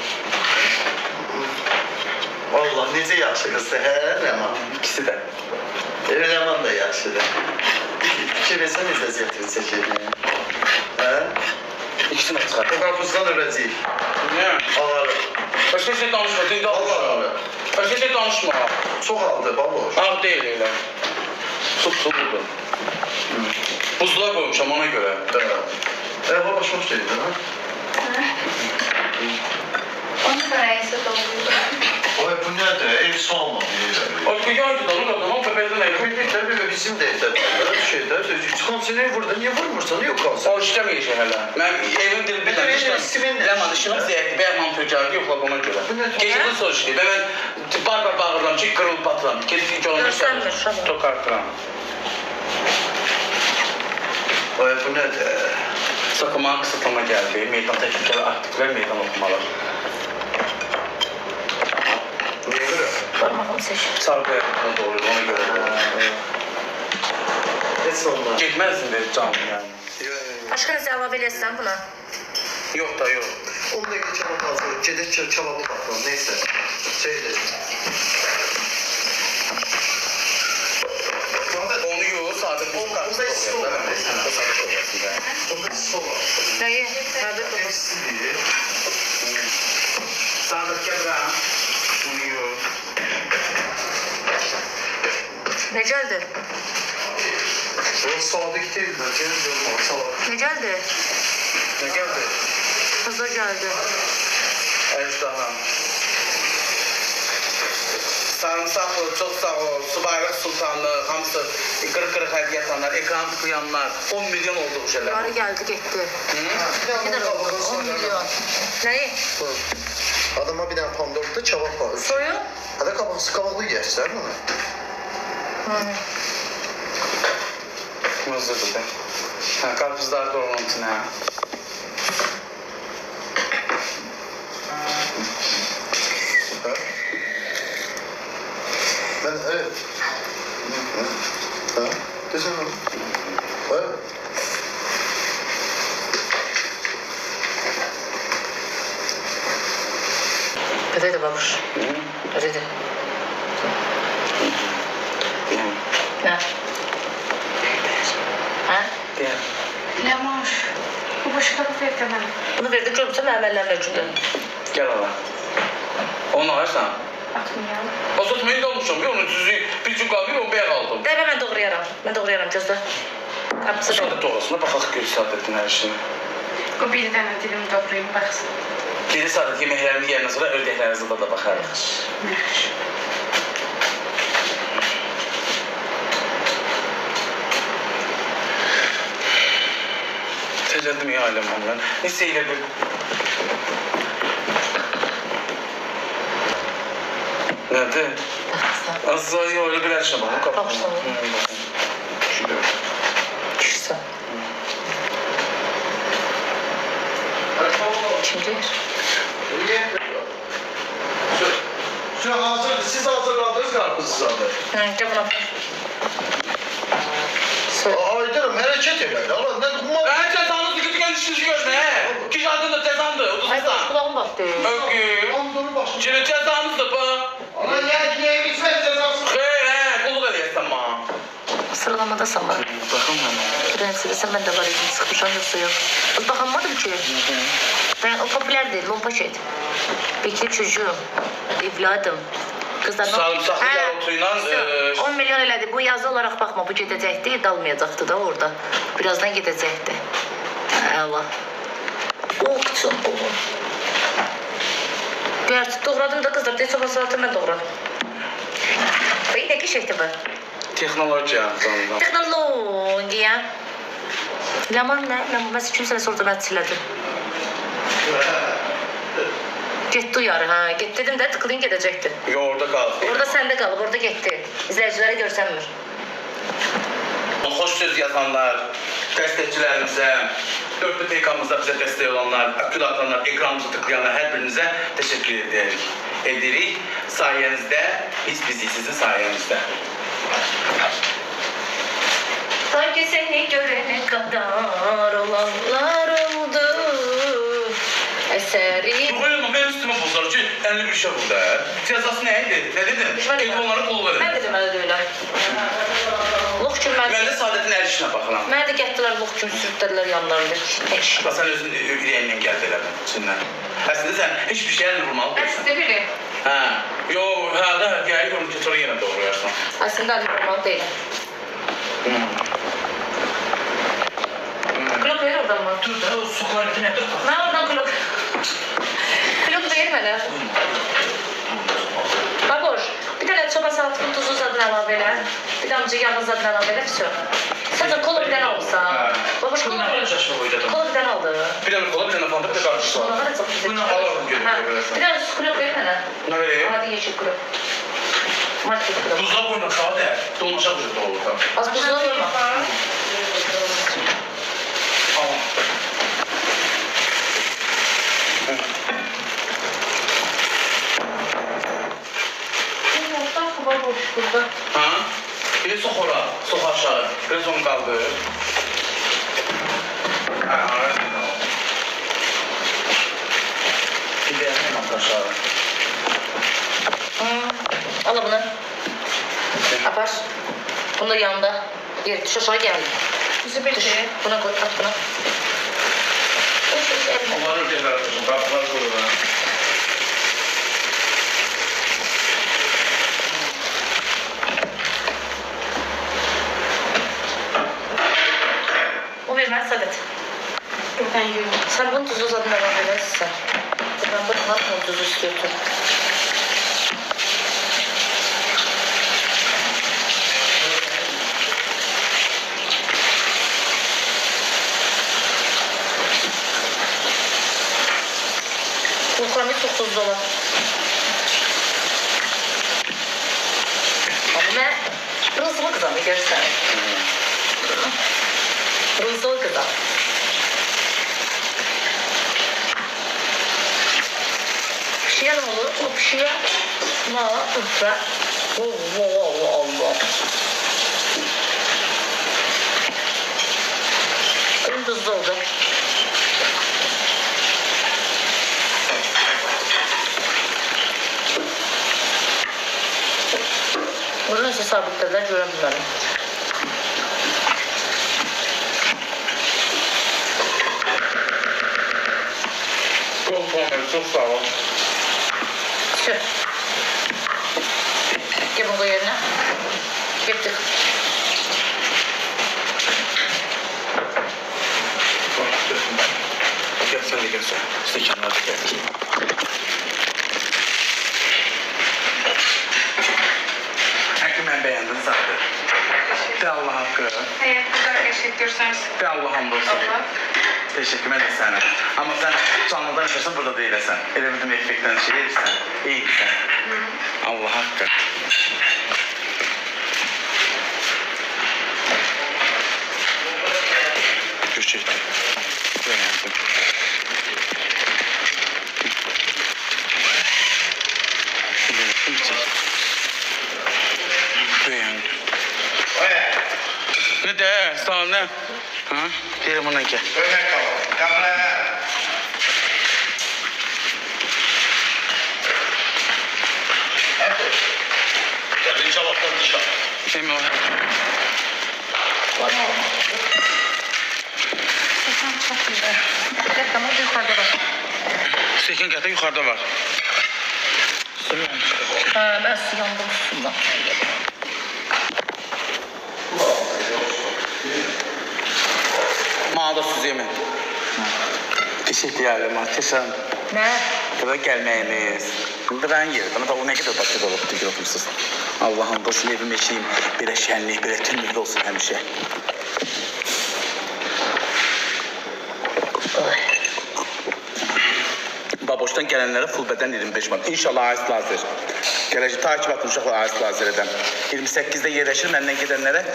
Speaker 4: Allah necə yaxşı qızdır, hə Ləman?
Speaker 1: İkisi de.
Speaker 4: Ləman da yaxşıdır. Fikir versən necə əziyyətini çəkir. Hə?
Speaker 1: İkisini de çıkart.
Speaker 4: O qarpuzdan öləcəyik.
Speaker 1: Ne?
Speaker 4: Ağarı.
Speaker 1: Başka şey danışma. Değil de
Speaker 4: Ağarı.
Speaker 1: Başka şey danışma.
Speaker 4: Çox aldı baboş.
Speaker 1: Ağ değil öyle. Tutuldu. Buzluğa koymuşam ona göre.
Speaker 4: Baboş hoş geldin ha?
Speaker 8: Onu da neyse doğruyor.
Speaker 4: Ay bu nədir? Ev soğanma.
Speaker 1: O yaydı da onu da pepelden elim.
Speaker 4: Tabii bizim de evdə şeylər. Konsener burada niye vurmursan? Yok konsener.
Speaker 1: O işləməyəcək hələ. Mən evin dili bir dənə işləm. Ləman işim zəyəkdir. Bəyəm tökərdi yoxla ona görə. Gecədə soru işləyir. Mən bar bağırıram ki, qırılıb batıram. Gedib
Speaker 2: Görsənmir, şaba.
Speaker 1: Tokartıram.
Speaker 4: Ay bu nədir?
Speaker 1: Sakımanın qısıtlama gəldi. Meydan təklikləri aktivlər meydan oxumalar.
Speaker 4: Niyə görə?
Speaker 2: Parmağımı seç.
Speaker 1: Sarqıya doğru ona görə.
Speaker 4: Heç ondan.
Speaker 1: Getməzsin dedi canım yəni.
Speaker 2: Başka nəsə əlavə eləyəsən buna?
Speaker 1: Yox da yox.
Speaker 4: 10 dakika kebap hazır. Gedək kebabı bakalım. Neyse. Şeydir.
Speaker 1: Onu yox, sadə bu
Speaker 4: Onda hiç soğuk. Onda hiç soğuk.
Speaker 2: Nəyi? Nədir bu?
Speaker 4: Hepsini.
Speaker 1: Sadə kəbram. Bunu yox.
Speaker 2: Nə gəldi?
Speaker 4: O sadık değil de. Cem salak.
Speaker 2: Nə gəldi?
Speaker 1: Nə gəldi?
Speaker 2: Hızla gəldi.
Speaker 1: Əjdaha. Sarımsaqlı, çox sağ ol. Subaylıq sultanlı, hamısı qırıq-qırıq hədiyyə atanlar, ekran tıxıyanlar. 10 milyon oldu bu şeylər.
Speaker 2: Yukarı geldi gitti. Ne kadar oldu? 10 milyon. Neyi?
Speaker 4: Adama bir tane pandorda kebap var.
Speaker 2: Soyu?
Speaker 4: Hadi kabaklı yersin bunu.
Speaker 1: Mızırdı da. Ha, karpuzlar doğrulantına.
Speaker 4: Ben evet. Ha? Desene oğlum. Ha?
Speaker 2: Ödeydi babuş. Ödeydi. Ne? Ha?
Speaker 1: Gel.
Speaker 8: Lemoş. Bu başka bir şey demem.
Speaker 2: Bunu verdik görmüşsün əməllərlə üçündə.
Speaker 1: Gel ala. Onu alırsan.
Speaker 8: Atmayalım.
Speaker 1: O tutmayı da olmuşum. Onun tüzüğü bir gün kalmıyor, o ben aldım.
Speaker 2: Dəymə mən doğrayaram. Mən doğrayaram gözlə. Qapısı
Speaker 1: Sonra da doğrasına baxaq geri Saadettin her şeyi.
Speaker 8: O bir tane dilim doğrayayım baksın.
Speaker 1: Geri Saadet yeməklərini yerindən sonra ördəklərinizə də baxarıq.
Speaker 8: Yaxşı.
Speaker 1: Təcəddüm ya aləm ondan. Nesə elə bir... Nədir? Azza yox, öyle bir əşya bax.
Speaker 2: Baxsan. Kişisə. Kim deyir?
Speaker 4: hazırladınız qarpızı zadı.
Speaker 2: Gel buna. Söyle.
Speaker 4: Aydınım, hərəkət elə. Allah, nə qumar?
Speaker 1: Ben cezanı sıkıntı dişinizi görme he. Kişi adında cezandı.
Speaker 2: Ay boş
Speaker 1: Otuzdan.
Speaker 2: kulağım baktı.
Speaker 1: Öykü.
Speaker 4: Andırı başını.
Speaker 1: Şimdi cezanızdır bu.
Speaker 4: Ana, yəni ki, içmək cəzası.
Speaker 1: Hayır he. Kulluk ediyorsun bana.
Speaker 2: Sıralamada sanma.
Speaker 1: Bakın bana.
Speaker 2: Prensibesen ben de var idim. Sıkmışam yoksa yok. Bakamadım ki. Ben o popüler değil. Lompa şeydi. Bekir çocuğum. Evladım. Kızlarına...
Speaker 1: Sarımsaklı
Speaker 2: Ha,
Speaker 1: yağıtıyla,
Speaker 2: 10 milyon elədi. Bu yazı olarak bakma. Bu gedəcəkdi. Dalmayacaqdı da orada. Birazdan gedəcəkdi. Allah. Okçun oğlum. Gerçi doğradım da kızlar. Deyəcək basalatı ben doğradım. Bey ne ki şeydi bu?
Speaker 1: Teknolojiya.
Speaker 2: Texnologiya. Ləman nə? Ləman mən 2 sənə sonra mən silədim. Getdi uyarı ha. Get dedim də tıklayın gedəcəkdi.
Speaker 1: Yo orada kal.
Speaker 2: Orada səndə qalıb, orada getdi. İzləyicilərə görsənmir.
Speaker 1: Hoş söz yazanlar, destekçilerimize, dörtlü PK'mızda bize destek olanlar, akıl atanlar, ekranımızı tıklayanlar her birinize teşekkür ederiz. Sayenizde, biz biziz sizin sayenizde.
Speaker 2: Sanki seni görene kadar olanlar oldu. Eseri.
Speaker 1: Koyalım ben üstüme bozar ki 50 bir şey burada. Cezası neydi? Ne dedin? Gidip onlara kul verin.
Speaker 2: Mən dedim öyle öyle. Lox kimi
Speaker 1: Ben de Saadet'in her işine bakalım.
Speaker 2: Mənə də getdilər lox kimi sürtdülər yanlarında. Eş.
Speaker 1: Bak sen özün yüreğinden geldi elədin içinden. Aslında sen hiçbir şeyle vurmalı değilsin.
Speaker 8: Əslində biri.
Speaker 1: Ha. Yo, ha da gəlir onu keçər yenə doğrayarsan.
Speaker 2: Aslında normal değil. Kulak verir oradan mı?
Speaker 1: Dur da o sukareti ne dur?
Speaker 2: Ne oradan kulak? Kulak verir mənə. Baboş, bir tane çoban salatının tuzu zadını əlavə elə. Bir damcı yağın zadını əlavə elə, vəsiyo. Sadəcə kola bir dənə olsa. Baboş, kola bir dənə aldı.
Speaker 1: Bir tane kola, bir tane fanta, bir de karşısı var.
Speaker 2: Bunlar da çok güzel.
Speaker 1: Bunu alalım gelin.
Speaker 2: Bir tane kulak verir mənə.
Speaker 1: Ne vereyim?
Speaker 2: Hadi yeşil kulak. Market kulak.
Speaker 1: Buzluğa koyma sade. Dolmuşa buzluğa da olur.
Speaker 2: Az buzluğa koyma.
Speaker 1: Tamam.
Speaker 2: Baboş burada.
Speaker 1: Ha? Bir de soxora, sox aşağı. Biraz onu kaldır. Ha, evet. Bir de hemen aşağı.
Speaker 2: Al bunu. Apar. Bunu da yanında. Geri düş aşağı geldi.
Speaker 8: Bizi bitti.
Speaker 2: Buna koy, at buna.
Speaker 1: Onları bir yere atacağım. Kapılar koyuyor bana.
Speaker 2: O vermez Sadet.
Speaker 8: Ben yiyorum.
Speaker 2: Sen bunu tuzlu zadına verirsin. Ben bunu atma tuzu istiyorsun. Kulkanı çok tuzlu olan. Ama ne? Rızlı kızam görsen. Rızlı kızam. Pişiyen olur, o pişiyen. Ne var? Ufra. Allah. Benim tuzlu oldu. Bunu nasıl sabitlediler göremiyorum.
Speaker 1: Çok sağ ol.
Speaker 2: Şu. Gel bunu yerine. Gittik.
Speaker 1: Gel sen de gel sen. Stekanlar da gel. Hakkı ben beğendim zaten. De Allah hakkı.
Speaker 8: Hayır, bu kadar eşit görseniz.
Speaker 1: De Allah hamdolsun.
Speaker 8: Allah.
Speaker 1: Teşekkür ederim sana. Ama sen canlıdan yaşasın burada değilsen. Elə bildim efektten şey edirsən. İyisən. Allah hakkı. Göçekti. Beğendim. Şunu yaptım çek. Ne de, sağ ol ne? Ha? Verim ona gel.
Speaker 4: Ömer kalın. Kapıya.
Speaker 1: Gelin cevaplar dışarı. Emin ol. Sekin gətir, yuxarıda var.
Speaker 2: Ben su yandım sudan.
Speaker 1: Bana da süz yemin. Teşekkür ederim, Keşan.
Speaker 2: Ne?
Speaker 1: Burada gelməyiniz. Burada ben yerim. Bana da o ne kadar bakıda olup digir oturmuşsunuz. Allah'ım dostum evim eşiyim. Belə şənlik, belə tümlükdə olsun həmişə. Baboş'tan gelenlere full beden 25 Mart. İnşallah Ayas Lazer. Gelecek takip atın uşaqlar Ayas Lazer'den. 28'de yerleşir. Benden gidenlere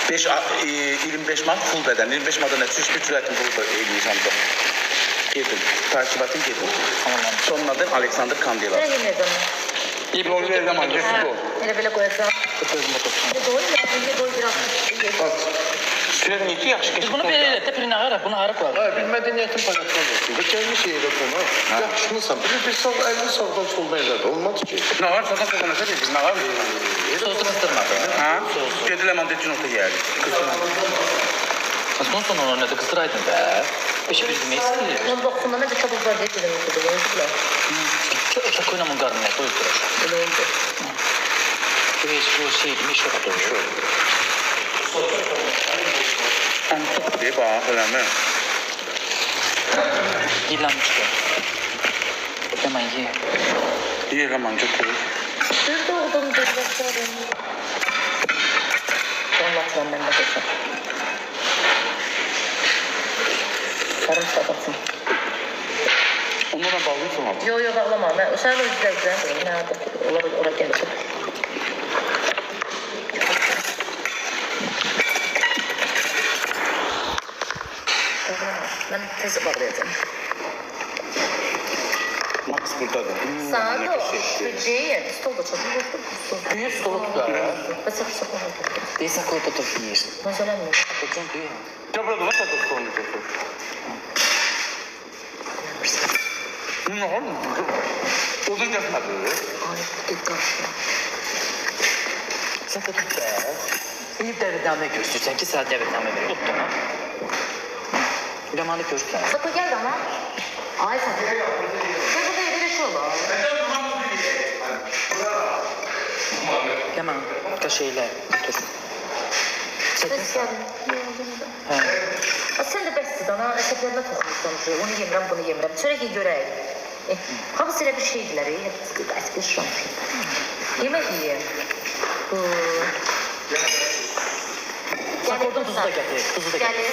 Speaker 1: 25 Mart full beden. 25 Mart'da netice hiçbir cüretim burada eğilmeyeceğim. Gidin. Takip atın gidin. Sonun adı Alexander Kandela.
Speaker 2: Ne yemedim?
Speaker 1: İyi onu ver zaman.
Speaker 2: Hele böyle koyacağım. Ne doy ya? Ne doy biraz.
Speaker 1: Sürekli iki yaş geçti.
Speaker 10: Bunu bir tepirine ara, bunu ara koyalım.
Speaker 4: Ha, bilmediğin niyetin paylaşmaz olsun. Bu gelmiş yere konu. Yakışmışsan. Bir sağ, 50 sağdan soldan ileride. Olmaz ki.
Speaker 1: Ne var? Satan satan ne dedi? Ne var?
Speaker 10: Sosu kıstırmadı.
Speaker 1: Ha? Gediler mandetin orta geldi.
Speaker 10: Son son onu ne de kıstıraydın be. Beşi bir demeyi istiyor.
Speaker 2: Onun bakımında ne de çabuk var diye dedim.
Speaker 10: Çok oynamın karnına koydular.
Speaker 2: Öyle oldu.
Speaker 10: Bu şey demiş yok da.
Speaker 1: Bir bak öyle mi?
Speaker 10: Yılanmıştı. Hemen ye.
Speaker 1: İyi zaman çok iyi.
Speaker 2: Nerede oldum devletlerim? Anlatılan ben de geçer. Sarımsak atın.
Speaker 1: Onlara bağlıysan abi.
Speaker 2: Yok ağlama. Ben sen de güzel. Nerede? Olabilir, oraya gelecek. Ben tez bağlayacağım.
Speaker 1: Max buradadır.
Speaker 2: Sana da değil. Stolda çok iyi.
Speaker 10: Büyük stolu tutar ya.
Speaker 2: Basıp sokuyor.
Speaker 10: Değilsin koyup oturup yiyiz.
Speaker 2: Mesela ne?
Speaker 10: Kocan büyük.
Speaker 1: Ya burada nasıl takıl konuşuyorsun? Ne oldu? Uzun yapmadı.
Speaker 2: Ay, dikkat.
Speaker 10: Sen de tut be. İyi devredname göstersen 2 saat devredname ver. Tuttu mu? Lemanı göster.
Speaker 2: Sakın gel ama. Ay sen. Gel burada yedire şu olur.
Speaker 10: Leman. Da şeyle otur.
Speaker 2: Ses geldi. Sen de bəsdir ana. Əsəblərinə toxunursan. Onu yemirəm, bunu yemirəm. Çörək ye görək. Hamısı elə bir şeydirlər. Əsbir şan. Yemək yiyir.
Speaker 10: Oradan tuzu da getir. Tuzu da getir.
Speaker 2: Gəlir.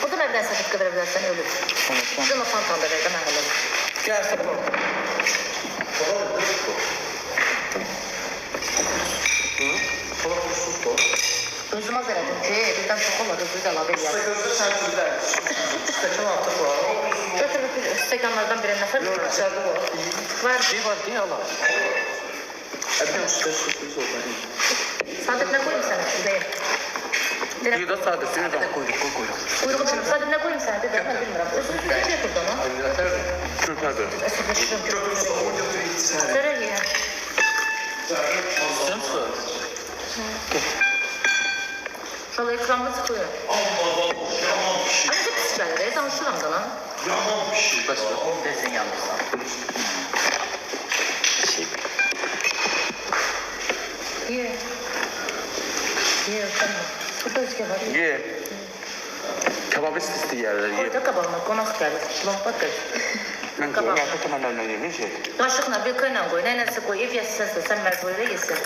Speaker 2: Buradan evdən səhət qədər evlərsən ölür. Sizin o fantanda ver də mən ölürüm.
Speaker 1: Gəlsin.
Speaker 2: Özüm az elədim ki, birdən çox olur, özü də əlavə eləyər.
Speaker 4: Stəkan artıq var.
Speaker 2: Götür stəkanlardan birə nəfər içərdə var. Var.
Speaker 10: Şey var diye Allah.
Speaker 4: Əbdən üstə sürpriz oldu.
Speaker 2: Sadık nə qoyayım sənə? Deyim.
Speaker 1: Bir də sadəcə
Speaker 10: Bir de kuyruk koy kuyruk.
Speaker 2: Uyruğu çıxıb, Sadık nə qoyayım sənə? Dedim, mən bilmirəm. Özünü bir şey yapırdı ona.
Speaker 1: Süperdir.
Speaker 2: Əsəbləşirəm. Sərə ye. Şöyle ekranda çıkıyor. Anne de pis gelir. Danışıram da lan.
Speaker 10: Dersen yanmışsan. Şey.
Speaker 2: Ye. Ye, tamam. Burada özge var.
Speaker 1: Ye. Kebabı isti yerler ye.
Speaker 2: Orada kabağına konak gelir. Lomba kır.
Speaker 1: Ben kebabı tamamen yemiş şey.
Speaker 2: Kaşıkla bir kıyla koy. Neynesi koy. İp yasısın. Sen mecburiyla yesin.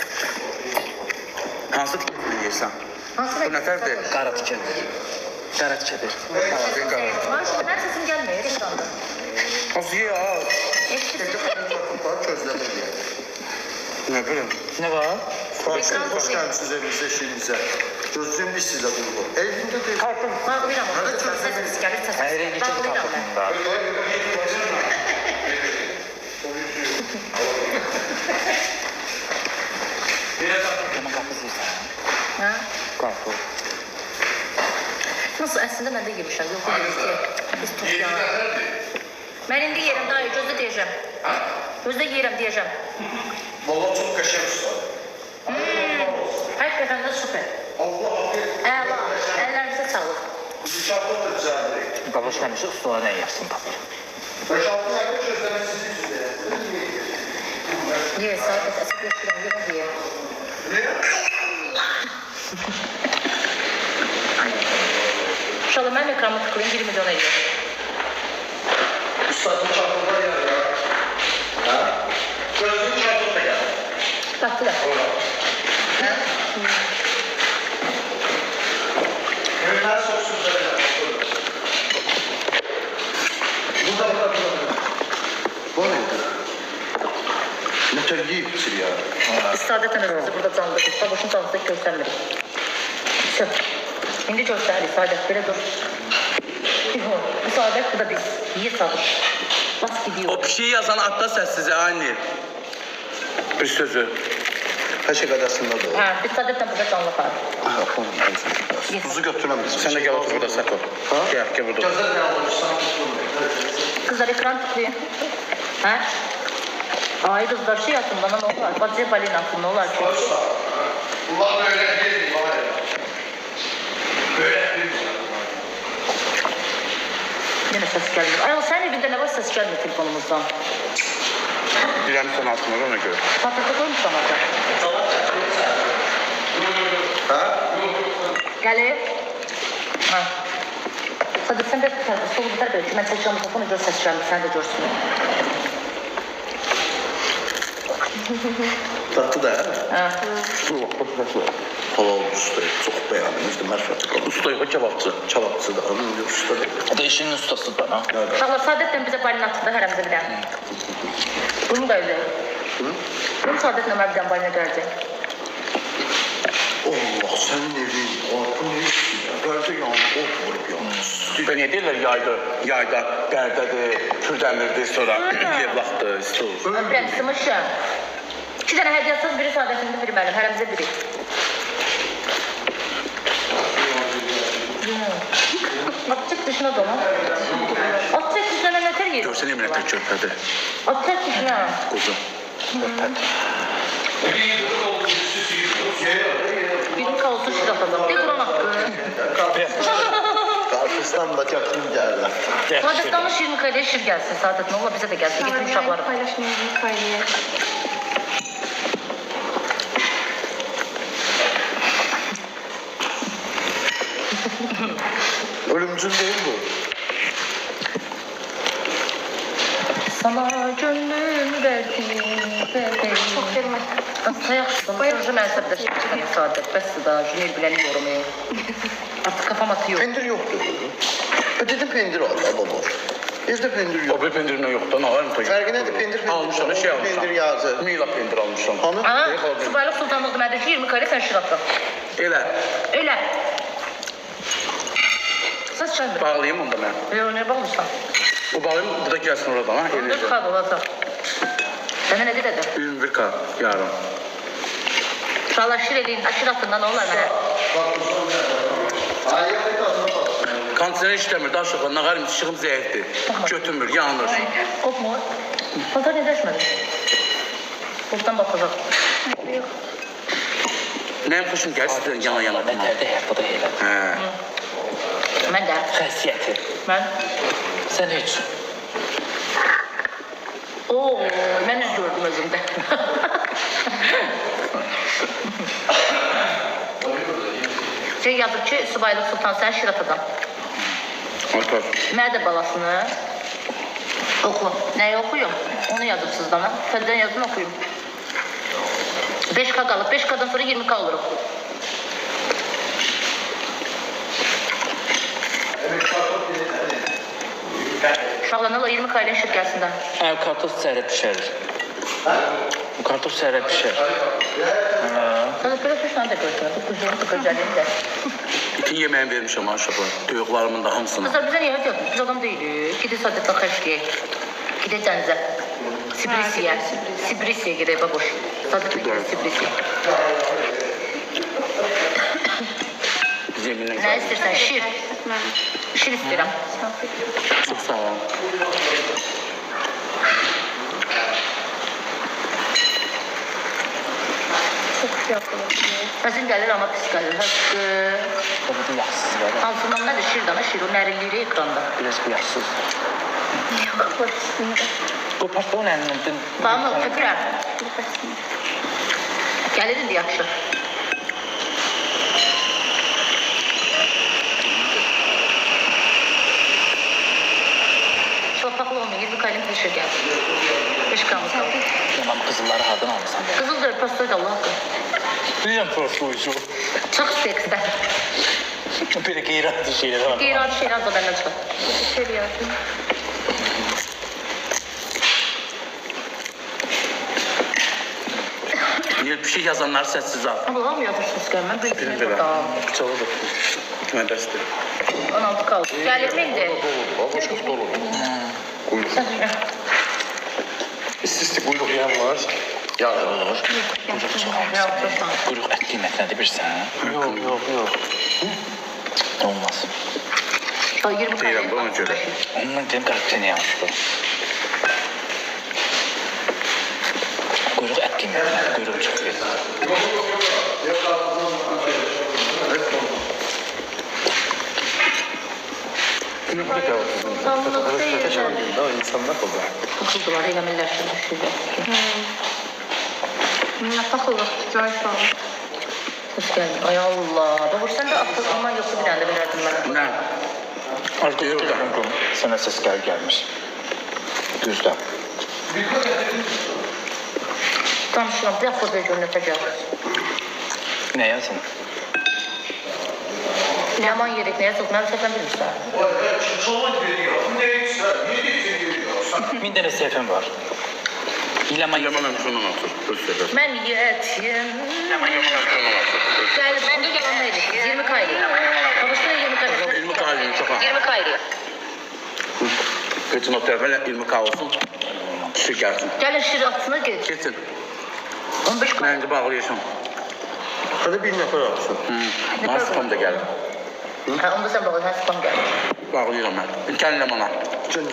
Speaker 1: Hansı tükürüğü yersen?
Speaker 2: Nasıl?
Speaker 1: Bu neferdir?
Speaker 10: Karat içedir. Karat içedir.
Speaker 2: Var şu ben sesim gelmiyor ekranda.
Speaker 1: Az ye az. Ne bileyim.
Speaker 10: Ne var?
Speaker 4: Hoş gəlmişsiniz evimizə, işimizə. Gözlüyüm sizlə bunu. Evimdə deyil.
Speaker 2: Bağlayıram onu. Sesimiz gelir.
Speaker 10: Her yere geçelim
Speaker 2: Bağlayıram ben.
Speaker 10: kapatında. Hemen kapı zil.
Speaker 2: Hamısı əslində mən də yemişəm. Yox, biz toxuyana. Mən indi yerim, daha gözdə deyəcəm. Gözdə yeyirəm deyəcəm.
Speaker 4: Valla çok qəşəng usta.
Speaker 2: Həqiqətən də süper. Əla, əllərinizə sağlıq.
Speaker 4: Dışarıda da güzeldir.
Speaker 10: Babaş həmişə ustalarına yersin papır.
Speaker 4: 5-6 ayda gözləmək sizin üçün de.
Speaker 2: Ye, sadət əsib yoxduram, ye. Uşaqlar, mənim ekranımı tıklayın, 1 milyon eləyir.
Speaker 4: Ustanın çapında yer ya. Ha? Gözünün çapında gel.
Speaker 2: Baktı da.
Speaker 4: Ürünler soksun üzerine. Burada. Bu neydi? Ne tergiyip içir ya.
Speaker 2: İstadətən özümüzü burada canlıdır. Baboşun canlısı göstərmirik. Söp. İndi göstəririk, Sadət, belə dur. Bu Sadət, bu da biz. Ye Sadət. Bas gidiyor.
Speaker 1: O pişiyi yazan atla sessize anne. Bir sözü.
Speaker 4: Her şey kadasında da.
Speaker 2: Hə, biz Sadətlə burada canlı var.
Speaker 4: Aha, tuzu götürmem bizim.
Speaker 1: Sen de gel otur burada Sako. Gel burada otur.
Speaker 4: Gözler ne olursan
Speaker 2: Kızlar ekran tıklayın. Hə? Ay kızlar şey atın bana ne olar? Bacıya balin atın ne olar ki?
Speaker 4: Ulan böyle değil var ya. Böyle değil.
Speaker 2: Yine ses gelmiyor. Ay sen evinde ne var ses gelmiyor telefonumuzdan.
Speaker 1: İrem sana atmıyor ona göre.
Speaker 2: Patatı koymuş ama da.
Speaker 4: Ha?
Speaker 2: Gelir. Ha. Hadi sen de tutar, solu biter böyle. Ben seçeceğim mikrofonu gör ses gelmiyor. Sen de görsün.
Speaker 4: Tatlı da ya.
Speaker 2: Ha.
Speaker 4: Halal usta. Çok beğendim. İşte merfetli kaldı.
Speaker 1: Ustayı o kebapçı.
Speaker 4: Çalapçı da. Onun usta da.
Speaker 10: O da işinin ustası da ha.
Speaker 2: Uşaqlar Sadətlə bizə balin atında hərəmizə bir dənə. Bunu da öyle. Bunu Sadətlə mən bir dənə balina gələcək.
Speaker 4: Allah senin evin. Bu ne işin ya? Perde yandı. Ot vurup yandı.
Speaker 1: Ben ne deyirlər yayda bərdədir, kürdəmirdir, sonra yevlaxdır, istiyor.
Speaker 2: Bilən sımışım. 2 dənə hədiyyəsiz, biri Sadətində, biri mənim. Hərəmizə biri. Atacak dışına dolu. Atacak dışına ne ter yedi?
Speaker 1: Görsən yemin etək körpədir.
Speaker 2: Atacak dışına.
Speaker 1: Quzu.
Speaker 2: Birim kalsın şu lafada. De Kur'an hakkı.
Speaker 4: Karpuzdan da yakın geldi.
Speaker 2: Saadet'ten 20 kayda şir gelsin. Saadet ne olur bize de gelsin. Getirin uşakları.
Speaker 8: Paylaşmayı kaydaya.
Speaker 4: Ölümcül değil bu.
Speaker 2: Sana gönlüm verdim.
Speaker 8: Çok vermez.
Speaker 2: Nasıl yaxşısın? Proje mənsəbləşdirdim Saadet. Bəsdir daha. Junior biləni yorumu. Artıq kafam atıyor.
Speaker 4: Pendir yoktu. Dedim pendir al la baba. Evde pendir yok.
Speaker 1: O bir pendirine yoxdan alarım tabii.
Speaker 4: Farkı nedir? Pendir
Speaker 1: Almışam, şey almışam.
Speaker 4: Pendir yazı.
Speaker 1: Mila pendir almışam.
Speaker 4: Hanı?
Speaker 2: Aha, Subaylıq Sultanlıq deməkdir ki 20 kare sən şir atdın.
Speaker 1: Elə.
Speaker 2: Öyle. Səs gəlmir.
Speaker 1: Bağlayayım onda mən.
Speaker 2: Yox, nə bağlıysan?
Speaker 1: O bağlayayım, bu da gəlsin oradan ha.
Speaker 2: 14 kağıt olacaq. Sənə nə deyirəm?
Speaker 1: 21K yarın.
Speaker 2: Uşaqlar şir eləyin, şir atından olar mənə.
Speaker 1: Kantiner işləmir, daha şoxla, nağarim, işığım zəifdir. Götürmür, yanır.
Speaker 2: Qopmur. Paltar nə dəşmədi? Qopdan baxacaq.
Speaker 1: Nəyim xoşum gəl sizdən yana-yana.
Speaker 10: Nə dərdə hep o da elə.
Speaker 1: Hə.
Speaker 2: Mən də.
Speaker 10: Xəsiyyəti.
Speaker 2: Mən.
Speaker 10: Sən heç.
Speaker 2: Oo, mən üz gördüm özümdə. Şey yazır ki, Subaylıq Sultan sən şir atadan.
Speaker 1: Atar.
Speaker 2: Mənə də balasını oxu. Nəyi oxuyum? Onu yazıbsınız bana. Təzdən yazın oxuyum. 5K qalıb. 5K'dan sonra 20K oluruq. Uşaqlar, nə olar 20K ilə şir gəlsin də.
Speaker 10: Kartof səhərə pişərir. Kartof səhərə pişər.
Speaker 2: Sən belə pişən də görsün. Bu kuzunu tıkacağını da.
Speaker 1: Bütün yeməğimi vermişəm aşağı. Döyüklarımın da hamısını.
Speaker 2: Kızlar bizə niyə hədiyyə? Biz adam deyilik. Gidək Sadətlə xəşkiyək. Gidək dənizə. Sibrisiyə. Sibrisiyə gedək baboş. Sadətlə gedək Sibrisiyə.
Speaker 1: Yeminle
Speaker 2: Nə istəyirsən? Şir. Şir istəyirəm.
Speaker 1: Çok sağ ol.
Speaker 2: Bəzən gəlir amma pis gəlir. Haqqı.
Speaker 10: Bu da yaxsız var.
Speaker 2: Hansından nədir şir dana? Şir o nərilliyi ekranda.
Speaker 10: Biraz bu yaxsız. Bu pasta onun əlindən.
Speaker 2: Bana öpürəm. Gəlir indi yaxşı. Çolpaqlı olmuyor. 20 kalem peşir gəldi. 5 kalmış kaldı.
Speaker 10: Tamam kızılları hardan alırsan?
Speaker 2: Kızıl dört pastaydı Allah haqqı.
Speaker 10: Bilirəm prostoycu.
Speaker 2: Çox seksdə.
Speaker 10: Belə qeyratlı şeylər var.
Speaker 2: Qeyri-adi şeylər də bəndən çıxar.
Speaker 1: Bir şey yazanlar sessiz al.
Speaker 2: Allah'a mı yazırsınız ki? Mən bildim burada.
Speaker 1: Bıçağı da. Kime dəstdir?
Speaker 2: 16 kaldı. Gəlir mi indi?
Speaker 4: Çok dolu.
Speaker 2: Sən düşün.
Speaker 4: İstisti quyruq yem var. Yağ var.
Speaker 10: Quyruq ət qiymətinədir bilirsən?
Speaker 4: Yok.
Speaker 10: Olmaz.
Speaker 2: 20 kalem.
Speaker 1: Deyirəm, buna görə.
Speaker 10: Ondan deyim qarakterini yanlış bu. Quyruq ət qiymətinədir. Quyruq çox verir.
Speaker 2: Sultanlık değil.
Speaker 4: Daha insanlar olur.
Speaker 2: Takıldılar, eylemirler şimdi şurada.
Speaker 8: Takılır. Güzel sağ ol.
Speaker 2: Hoş geldin. Ay Allah. Babur sen de akıl alman yoksa bir tane de verirdim bana.
Speaker 1: Ne?
Speaker 10: Artıq telefon qurun. Sənə səs gəlmiş. Düzdür.
Speaker 2: Tanışıram, bir hafta da görünətəcək.
Speaker 10: Nə yazın?
Speaker 2: Yaman yerik, neye çok? Mən səhvən bilmirsən.
Speaker 10: Min dənə səhifəm var. Yaman
Speaker 1: Yaman ömrünün otur. Göstərir.
Speaker 2: Mən yetim.
Speaker 1: Yaman ömrünün otur.
Speaker 2: Gəlir, onda yalan neydi? 20 kaydı. Babasına 20 kaydı.
Speaker 1: 20 kaydı, çok az.
Speaker 2: 20 kaydı.
Speaker 1: Geçin o tarafa 20 olsun. Şu gelsin.
Speaker 2: Gəlin şir atına geç.
Speaker 1: Geçin.
Speaker 2: 15 kaydı.
Speaker 1: Bence bağlıyorsun.
Speaker 4: Hadi bir nefer yapsın.
Speaker 1: Bana spam da geldi.
Speaker 2: Ha, onda sen babasına spam gəlir.
Speaker 1: Bağlıyorum ben. Kendine bana.
Speaker 4: Canım.